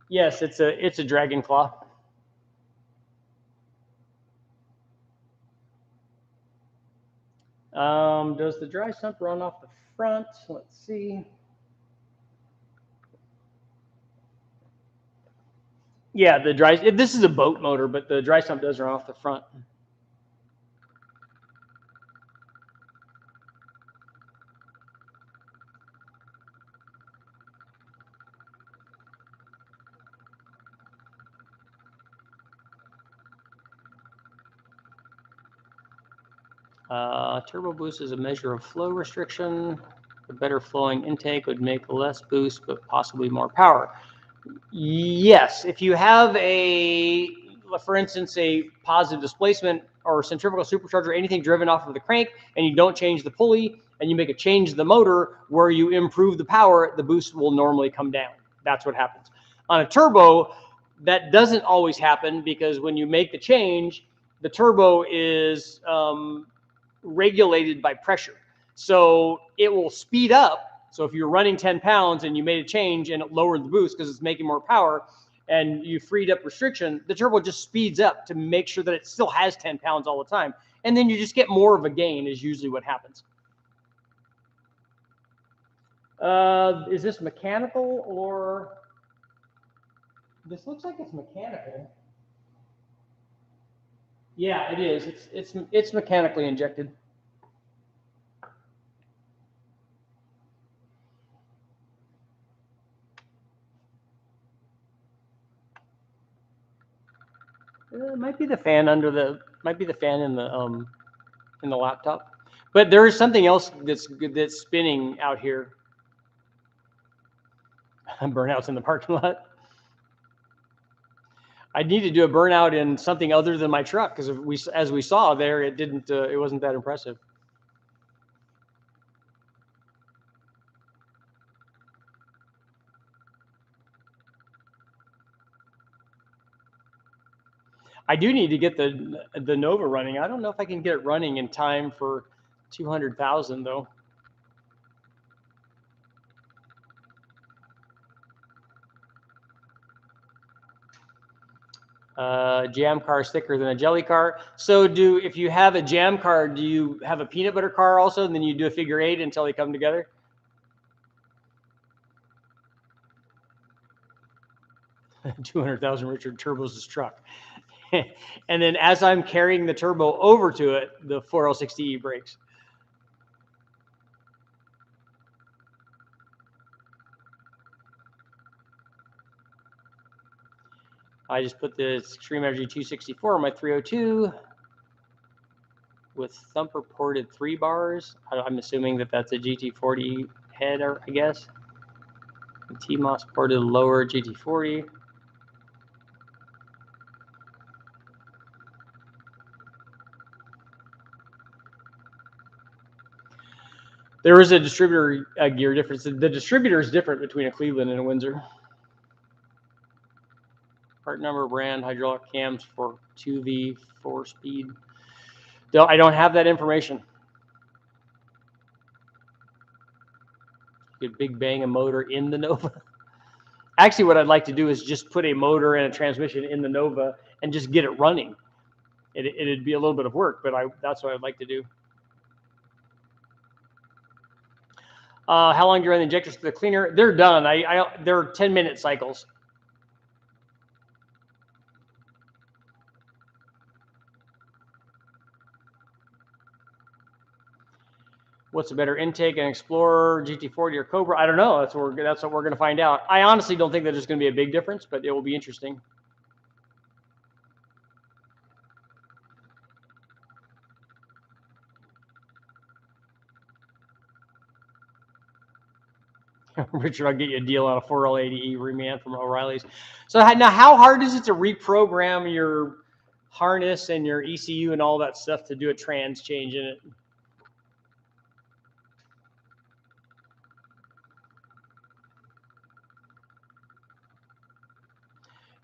Yes, it's a Dragon Claw. Does the dry sump run off the front? Let's see. Yeah, the dry. This is a boat motor, but the dry sump does run off the front. Turbo boost is a measure of flow restriction. The better flowing intake would make less boost, but possibly more power. Yes, if you have for instance, a positive displacement or centrifugal supercharger, anything driven off of the crank, and you don't change the pulley, and you make a change to the motor where you improve the power, the boost will normally come down. That's what happens. On a turbo, that doesn't always happen because when you make the change, the turbo is regulated by pressure. So it will speed up. So if you're running 10 pounds and you made a change and it lowered the boost because it's making more power and you freed up restriction, the turbo just speeds up to make sure that it still has 10 pounds all the time. And then you just get more of a gain is usually what happens. Is this mechanical or... This looks like it's mechanical. Yeah, it is. It's mechanically injected. It might be the fan under the. Might be the fan in the laptop, but there is something else that's spinning out here. Burnouts in the parking lot. I need to do a burnout in something other than my truck because as we saw there, it didn't. It wasn't that impressive. I do need to get the Nova running. I don't know if I can get it running in time for 200,000 though. Jam car is thicker than a jelly car. So if you have a jam car, do you have a peanut butter car also? And then you do a figure 8 until they come together? $200,000 Richard turbos his truck. And then as I'm carrying the turbo over to it, the 4L60E breaks. I just put the Extreme Energy 264 on my 302 with thumper ported 3 bars. I'm assuming that that's a GT40 head, I guess. The TMOS ported lower GT40. There is a distributor gear difference. The distributor is different between a Cleveland and a Windsor. Part number, brand, hydraulic cams for 2V 4-speed. I don't have that information. You could big bang a motor in the Nova. Actually, what I'd like to do is just put a motor and a transmission in the Nova and just get it running. It'd be a little bit of work, but that's what I'd like to do. How long do you run the injectors to the cleaner? They're done. They're 10-minute cycles. What's a better intake, an Explorer, GT40, or Cobra? I don't know. That's what we're going to find out. I honestly don't think that there's going to be a big difference, but it will be interesting. Richard, I'll get you a deal on a 4L80E reman from O'Reilly's. So now, how hard is it to reprogram your harness and your ECU and all that stuff to do a trans change in it?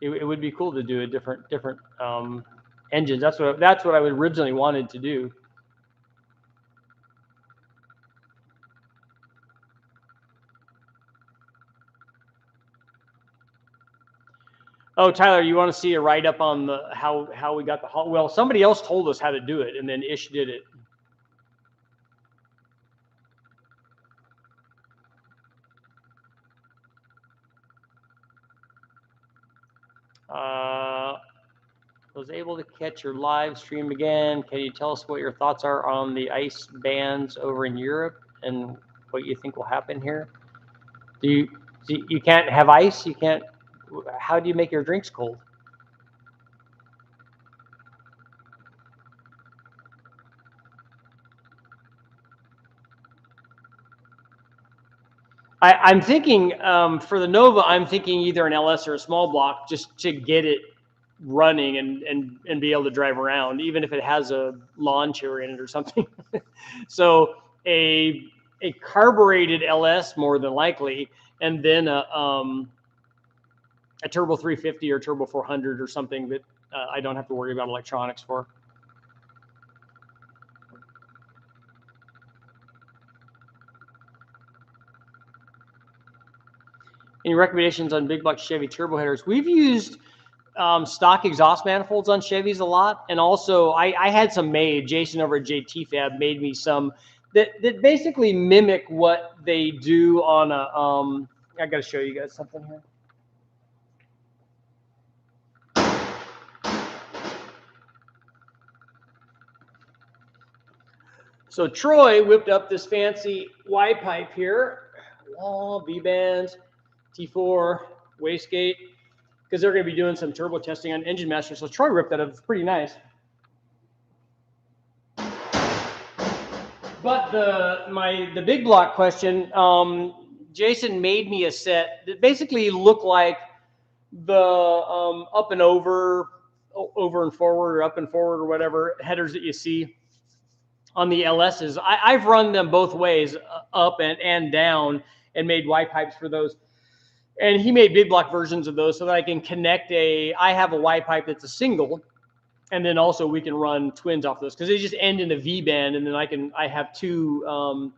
It would be cool to do a different engines. That's what I would originally wanted to do. Oh, Tyler, you want to see a write up on the how we got the well? Somebody else told us how to do it, and then Ish did it. Was able to catch your live stream again. Can you tell us what your thoughts are on the ice bans over in Europe and what you think will happen here? You can't have ice? You can't. How do you make your drinks cold? I'm thinking for the Nova, I'm thinking either an LS or a small block just to get it running and be able to drive around, even if it has a lawn chair in it or something. So a carbureted LS more than likely, and then a turbo 350 or turbo 400 or something that I don't have to worry about electronics for. Any recommendations on big block Chevy turbo headers? We've used stock exhaust manifolds on Chevys a lot, and also I had some made. Jason over at JT Fab made me some that basically mimic what they do on a. I got to show you guys something here. So Troy whipped up this fancy Y pipe here, V-bands, T4, wastegate, because they're going to be doing some turbo testing on Engine Master. So Troy ripped that up. It's pretty nice. But the big block question, Jason made me a set that basically looked like the up and over and forward, or up and forward, or whatever headers that you see on the LSs. I've run them both ways, up and down, and made Y pipes for those. And he made big block versions of those so that I can connect I have a Y pipe that's a single, and then also we can run twins off those because they just end in a V band, and then I have two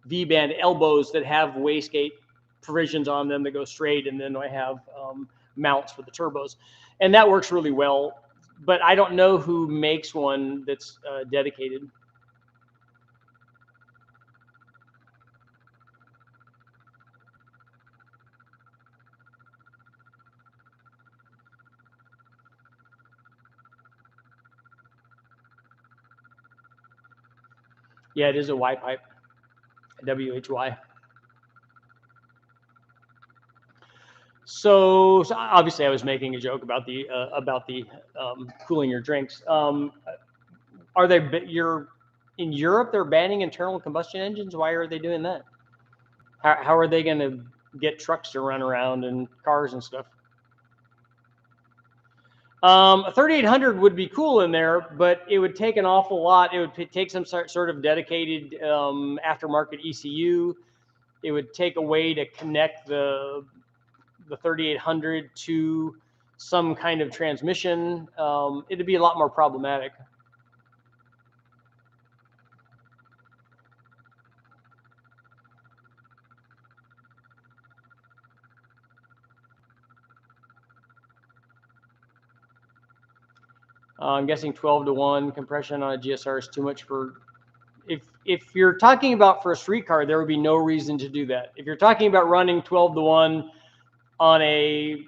V band elbows that have wastegate provisions on them that go straight, and then I have mounts for the turbos, and that works really well. But I don't know who makes one that's dedicated. Yeah, it is a Y pipe, WHY. So obviously, I was making a joke about the cooling your drinks. Are they? You're in Europe. They're banning internal combustion engines. Why are they doing that? How are they going to get trucks to run around and cars and stuff? A 3800 would be cool in there, but it would take an awful lot. It would take some sort of dedicated aftermarket ECU. It would take a way to connect the 3800 to some kind of transmission. It'd be a lot more problematic. I'm guessing 12-to-1 compression on a GSR is too much for. If you're talking about for a street car, there would be no reason to do that. If you're talking about running 12-to-1 on a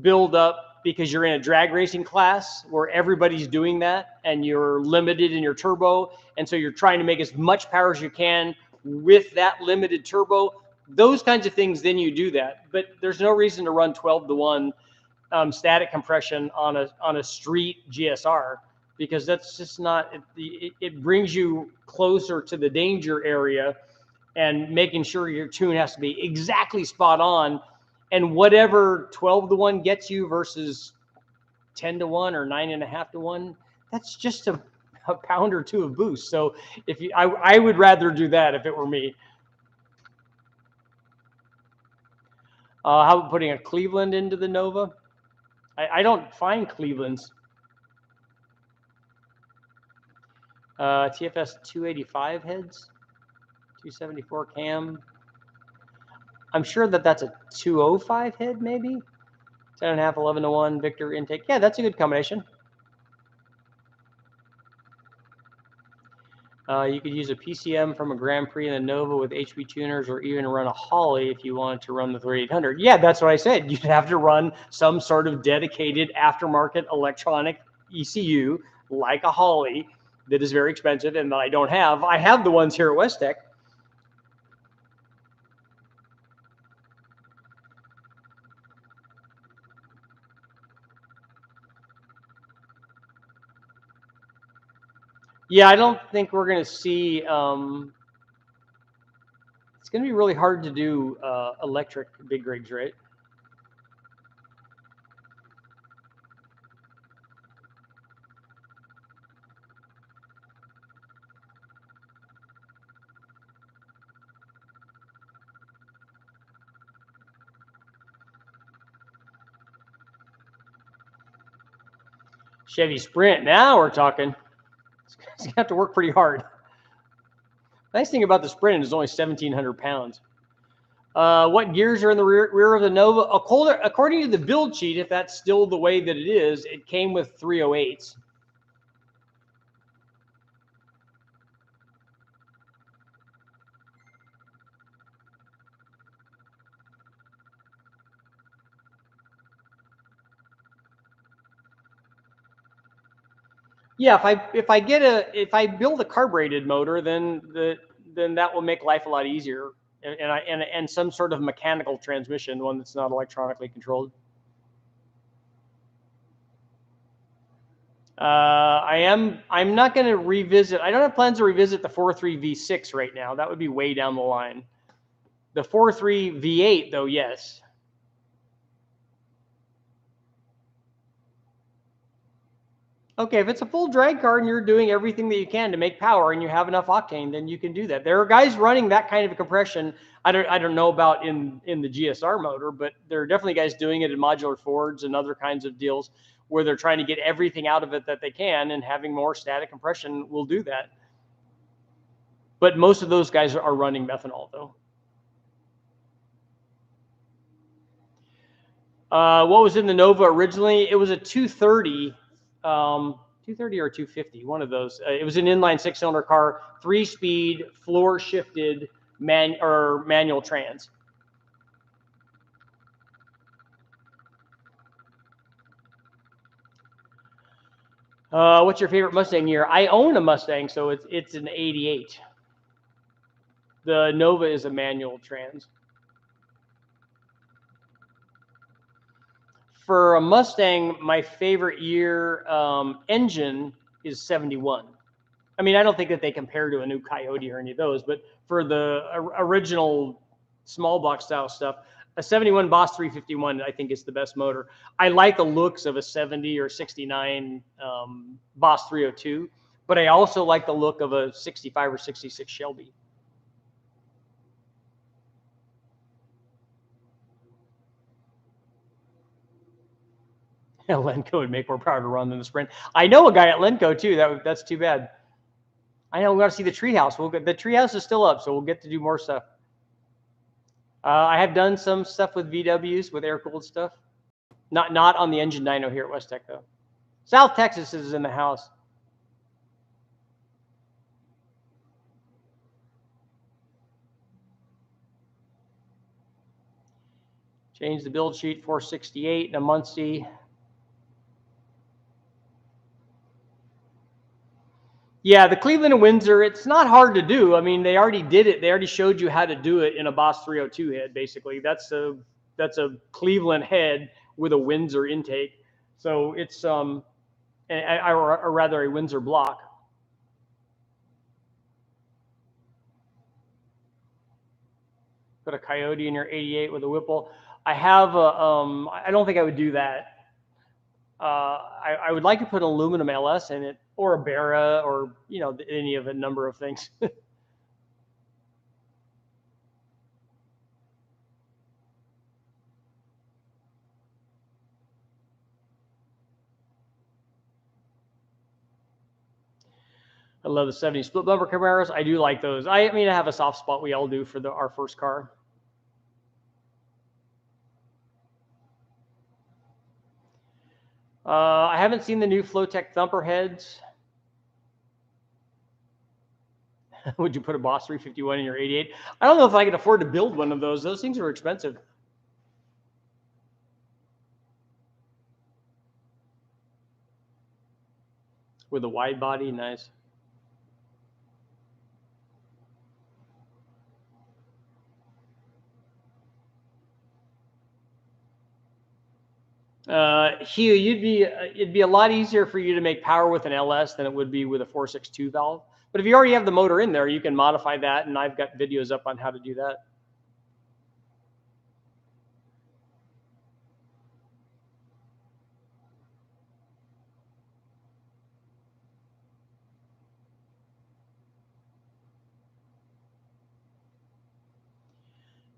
build up because you're in a drag racing class where everybody's doing that and you're limited in your turbo, and so you're trying to make as much power as you can with that limited turbo, those kinds of things, then you do that. But there's no reason to run 12-to-1 static compression on a street GSR, because that's just not. It brings you closer to the danger area, and making sure your tune has to be exactly spot on, and whatever 12-to-1 gets you versus 10-to-1 or 9.5-to-1, that's just a pound or two of boost. So if you, I would rather do that if it were me. How about putting a Cleveland into the Nova? I don't find Cleveland's. TFS 285 heads, 274 cam. I'm sure that that's a 205 head, maybe. 10.5, 11-to-1 Victor intake. Yeah, that's a good combination. You could use a PCM from a Grand Prix in the Nova with HP tuners, or even run a Holly if you wanted to run the 3800. Yeah, that's what I said. You'd have to run some sort of dedicated aftermarket electronic ECU like a Holly that is very expensive and that I don't have. I have the ones here at Westech. Yeah, I don't think we're going to see. It's going to be really hard to do electric big rigs, right? Chevy Sprint. Now we're talking. It's going to have to work pretty hard. Nice thing about the Sprint is only 1,700 pounds. What gears are in the rear of the Nova? According to the build sheet, if that's still the way that it is, it came with 308s. Yeah, if I build a carbureted motor, then that will make life a lot easier, and some sort of mechanical transmission, one that's not electronically controlled. I'm not going to revisit. I don't have plans to revisit the 4.3 V6 right now. That would be way down the line. The 4.3 V8, though, yes. Okay, if it's a full drag car and you're doing everything that you can to make power and you have enough octane, then you can do that. There are guys running that kind of a compression. I don't know about in the GSR motor, but there are definitely guys doing it in modular Fords and other kinds of deals where they're trying to get everything out of it that they can, and having more static compression will do that. But most of those guys are running methanol, though. What was in the Nova originally? It was a 230. 230 or 250, one of those. It was an inline 6-cylinder car, 3-speed, floor shifted manual trans. What's your favorite Mustang year? I own a Mustang, so it's an 88. The Nova is a manual trans. For a Mustang, my favorite year engine is 71. I mean, I don't think that they compare to a new Coyote or any of those, but for the original small block style stuff, a 71 Boss 351, I think, is the best motor. I like the looks of a 70 or 69 Boss 302, but I also like the look of a 65 or 66 Shelby. Lenco would make more power to run than the Sprint. I know a guy at Lenco too. That's too bad. I know we got to see the treehouse. The treehouse is still up, so we'll get to do more stuff. I have done some stuff with VWs, with air-cooled stuff. Not on the engine dyno here at Westech, though. South Texas is in the house. Change the build sheet, 468 and a Muncie. Yeah, the Cleveland and Windsor, it's not hard to do. I mean, they already did it. They already showed you how to do it in a Boss 302 head, basically. That's a Cleveland head with a Windsor intake. So it's or rather a Windsor block. Put a Coyote in your 88 with a Whipple. I have a, I don't think I would do that. I would like to put an aluminum LS in it, or a Barra, or, you know, any of a number of things. I love the 70 split bumper Camaros. I do like those. I mean, I have a soft spot. We all do for our first car. I haven't seen the new Flowtech thumper heads. Would you put a Boss 351 in your 88? I don't know if I could afford to build one of those. Those things are expensive. With a wide body, nice. Hugh, it'd be a lot easier for you to make power with an LS than it would be with a 4.62 valve. But if you already have the motor in there, you can modify that, and I've got videos up on how to do that.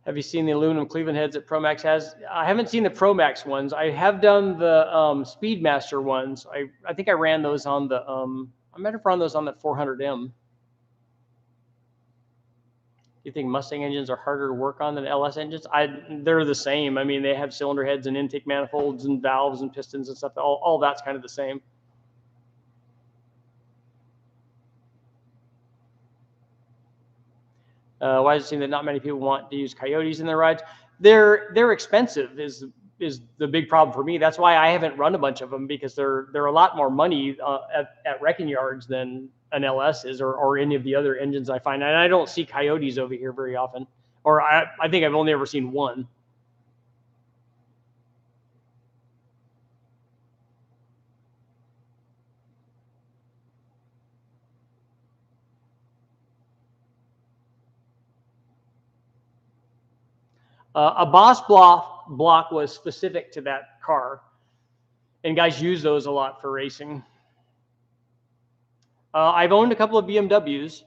Have you seen the aluminum Cleveland heads that ProMax has? I haven't seen the ProMax ones. I have done the Speedmaster ones. I think I ran those on the I might have run those on the 400M. Do you think Mustang engines are harder to work on than LS engines? They're the same. I mean, they have cylinder heads and intake manifolds and valves and pistons and stuff. All that's kind of the same. Why does it seem that not many people want to use Coyotes in their rides? They're expensive is the big problem for me. That's why I haven't run a bunch of them, because they're a lot more money at wrecking yards than an LS is, or any of the other engines I find. And I don't see Coyotes over here very often, or I think I've only ever seen one. A Boss block was specific to that car, and guys use those a lot for racing. I've owned a couple of BMWs.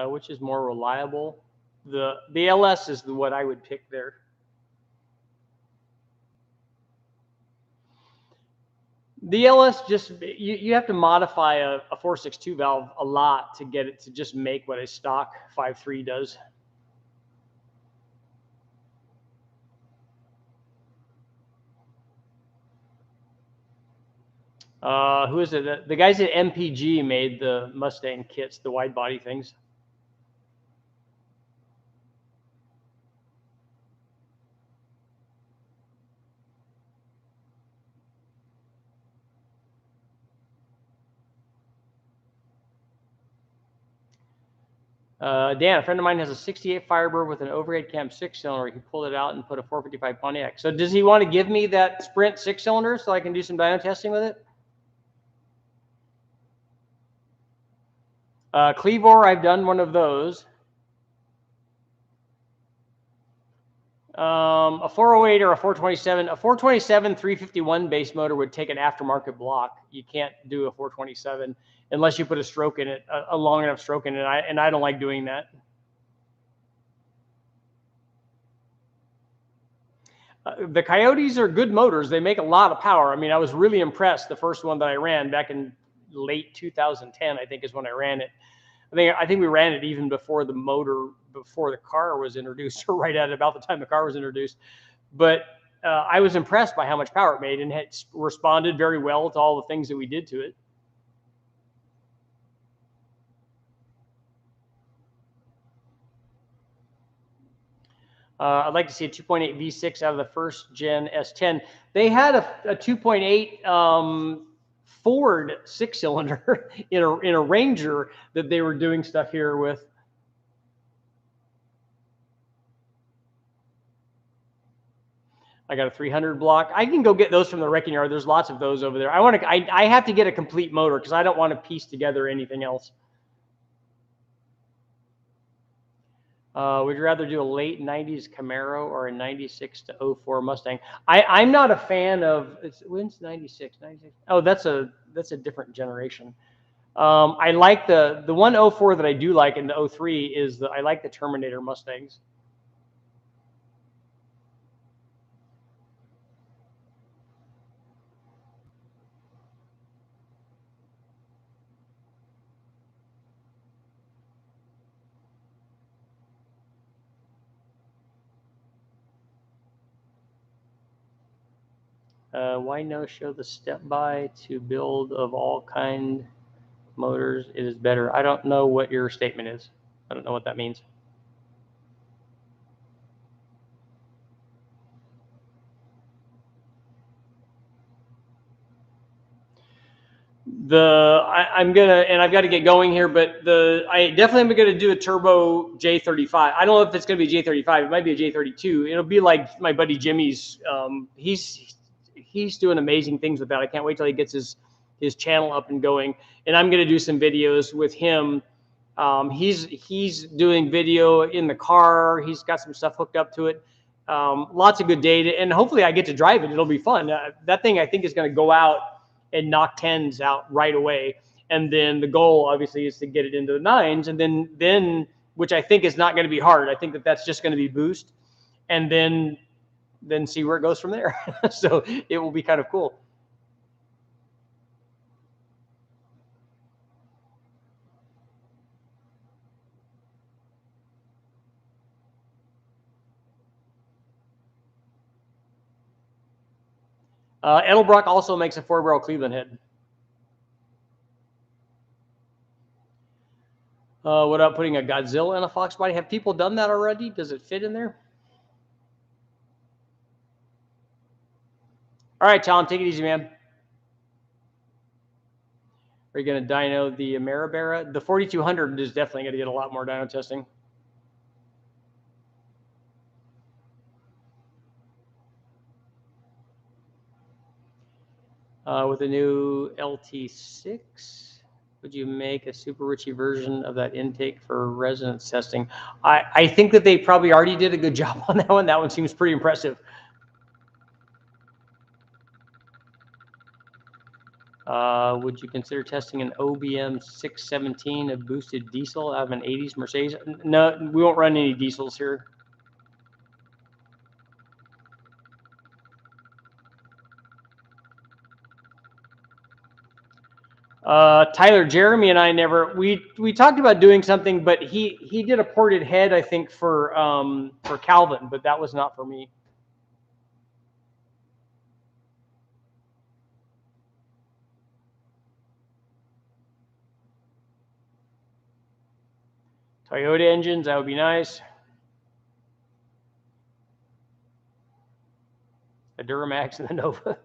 Which is more reliable? The LS is what I would pick there. The LS just, you have to modify a 4.62 valve a lot to get it to just make what a stock 5.3 does. Who is it? The guys at MPG made the Mustang kits, the wide body things. Dan, a friend of mine has a 68 Firebird with an overhead cam 6-cylinder. He pulled it out and put a 455 Pontiac. So does he want to give me that Sprint 6-cylinder so I can do some dyno testing with it? Cleavor, I've done one of those. A 408 or a 427. A 427 351 base motor would take an aftermarket block. You can't do a 427 unless you put a stroke in it, a long enough stroke in it. And I don't like doing that. The Coyotes are good motors. They make a lot of power. I mean, I was really impressed. The first one that I ran back in late 2010, I think, is when I ran it. I think we ran it even before the car was introduced, or right at about the time the car was introduced. But I was impressed by how much power it made, and it responded very well to all the things that we did to it. I'd like to see a 2.8 V6 out of the first gen S10. They had a 2.8 Ford 6-cylinder in a Ranger that they were doing stuff here with. I got a 300 block. I can go get those from the wrecking yard. There's lots of those over there. I have to get a complete motor because I don't want to piece together anything else. Would you rather do a late 90s Camaro or a 96 to 04 Mustang? I'm not a fan of, when's 96? 96? Oh, that's a different generation. I like the 104 that I do like, and the 03 is I like the Terminator Mustangs. Why no show the step by to build of all kind motors? It is better. I don't know what your statement is. I don't know what that means. I'm gonna, and I've got to get going here, but I definitely am gonna do a turbo J35. I don't know if it's gonna be a J35. It might be a J32. It'll be like my buddy Jimmy's. He's doing amazing things with that. I can't wait till he gets his channel up and going. And I'm gonna do some videos with him. He's doing video in the car. He's got some stuff hooked up to it. Lots of good data, and hopefully I get to drive it. It'll be fun. That thing I think is going to go out and knock 10s out right away. And then the goal obviously is to get it into the 9s, and then which I think is not going to be hard. I think that's just going to be boost, and then see where it goes from there. So it will be kind of cool. Edelbrock also makes a 4-barrel Cleveland head. What about putting a Godzilla in a Fox body? Have people done that already? Does it fit in there? All right, Tom, take it easy, man. Are you going to dyno the Maribera? The 4200 is definitely going to get a lot more dyno testing. With a new LT6, would you make a super richy version of that intake for resonance testing? I think that they probably already did a good job on that one. That one seems pretty impressive. Would you consider testing an OBM 617, a boosted diesel out of an 80s Mercedes? No, we won't run any diesels here. Tyler, Jeremy and I never, we talked about doing something, but he did a ported head, I think, for Calvin, but that was not for me. Toyota engines, that would be nice. A Duramax and the Nova.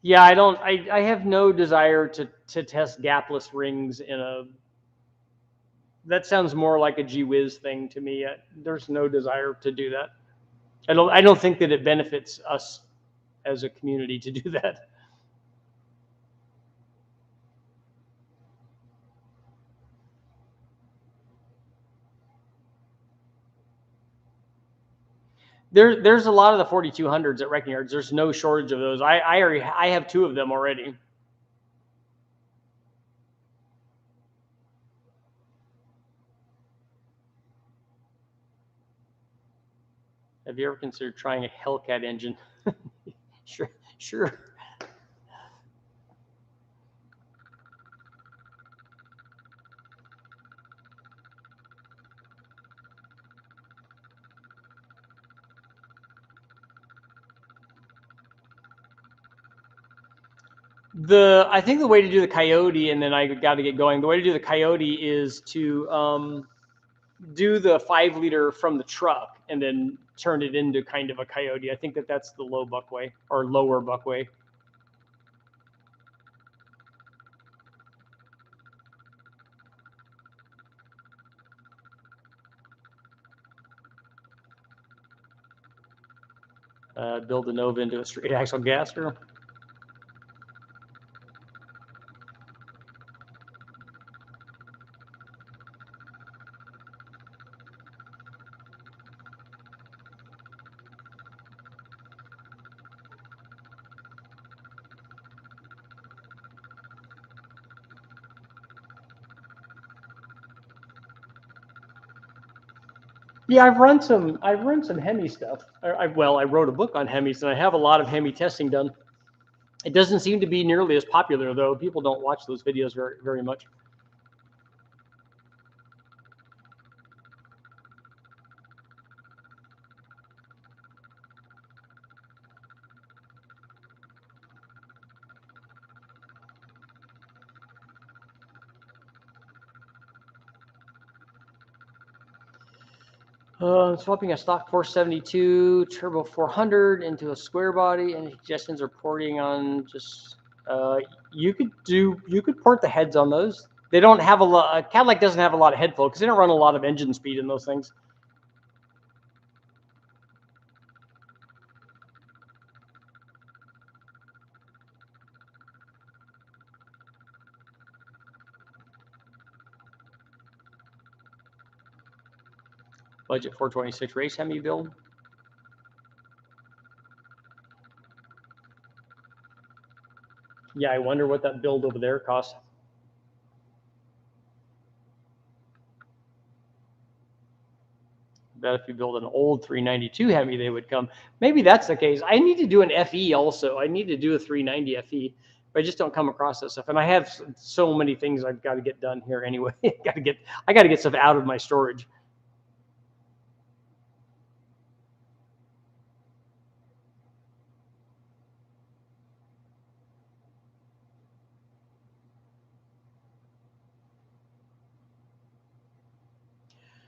Yeah, I have no desire to test gapless rings in a, that sounds more like a gee whiz thing to me. There's no desire to do that. I don't think that it benefits us as a community to do that. There's a lot of the 4200s at wrecking yards. There's no shortage of those. I have 2 of them already. Have you ever considered trying a Hellcat engine? Sure. I think the way to do the Coyote, and then I got to get going. The way to do the Coyote is to do the 5-liter from the truck and then turn it into kind of a Coyote. I think that that's the low buckway or lower buckway. Build the Nova into a straight axle gasser. Yeah, I've run some Hemi stuff. I wrote a book on Hemis, and I have a lot of Hemi testing done. It doesn't seem to be nearly as popular, though. People don't watch those videos very much. Swapping a stock 472 turbo 400 into a square body, and suggestions are porting on just. You could port the heads on those. They don't have a lot. Cadillac doesn't have a lot of head flow because they don't run a lot of engine speed in those things. Budget 426 race Hemi build. Yeah, I wonder what that build over there costs. Bet if you build an old 392 Hemi, they would come. Maybe that's the case. I need to do an FE also. I need to do a 390 FE, but I just don't come across that stuff. And I have so many things I've got to get done here anyway. I got to get stuff out of my storage.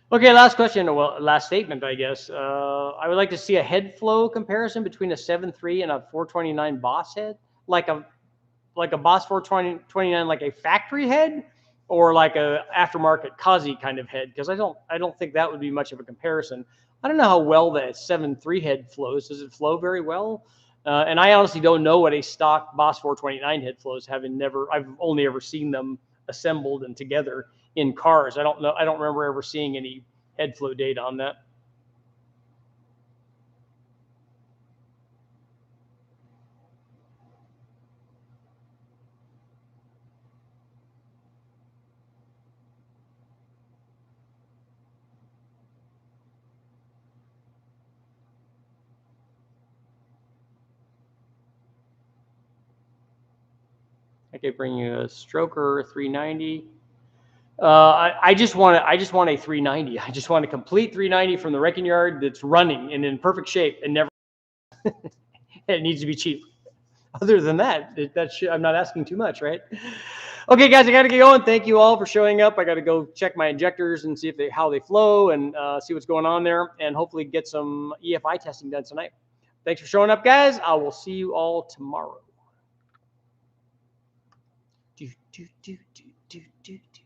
Okay, last question. Well, last statement, I guess. I would like to see a head flow comparison between a 7.3 and a 429 Boss head, like a Boss 429, like a factory head, or like a aftermarket Kazi kind of head. Because I don't think that would be much of a comparison. I don't know how well that 7.3 head flows. Does it flow very well? And I honestly don't know what a stock Boss 429 head flows. I've only ever seen them assembled and together in cars. I don't know. I don't remember ever seeing any head flow data on that. I could bring you a stroker 390. I just want a 390. I just want a complete 390 from the wrecking yard that's running and in perfect shape and never. It needs to be cheap. Other than that, I'm not asking too much, right? Okay, guys, I got to get going. Thank you all for showing up. I got to go check my injectors and see how they flow and see what's going on there, and hopefully get some EFI testing done tonight. Thanks for showing up, guys. I will see you all tomorrow. Do, do, do, do, do, do, do.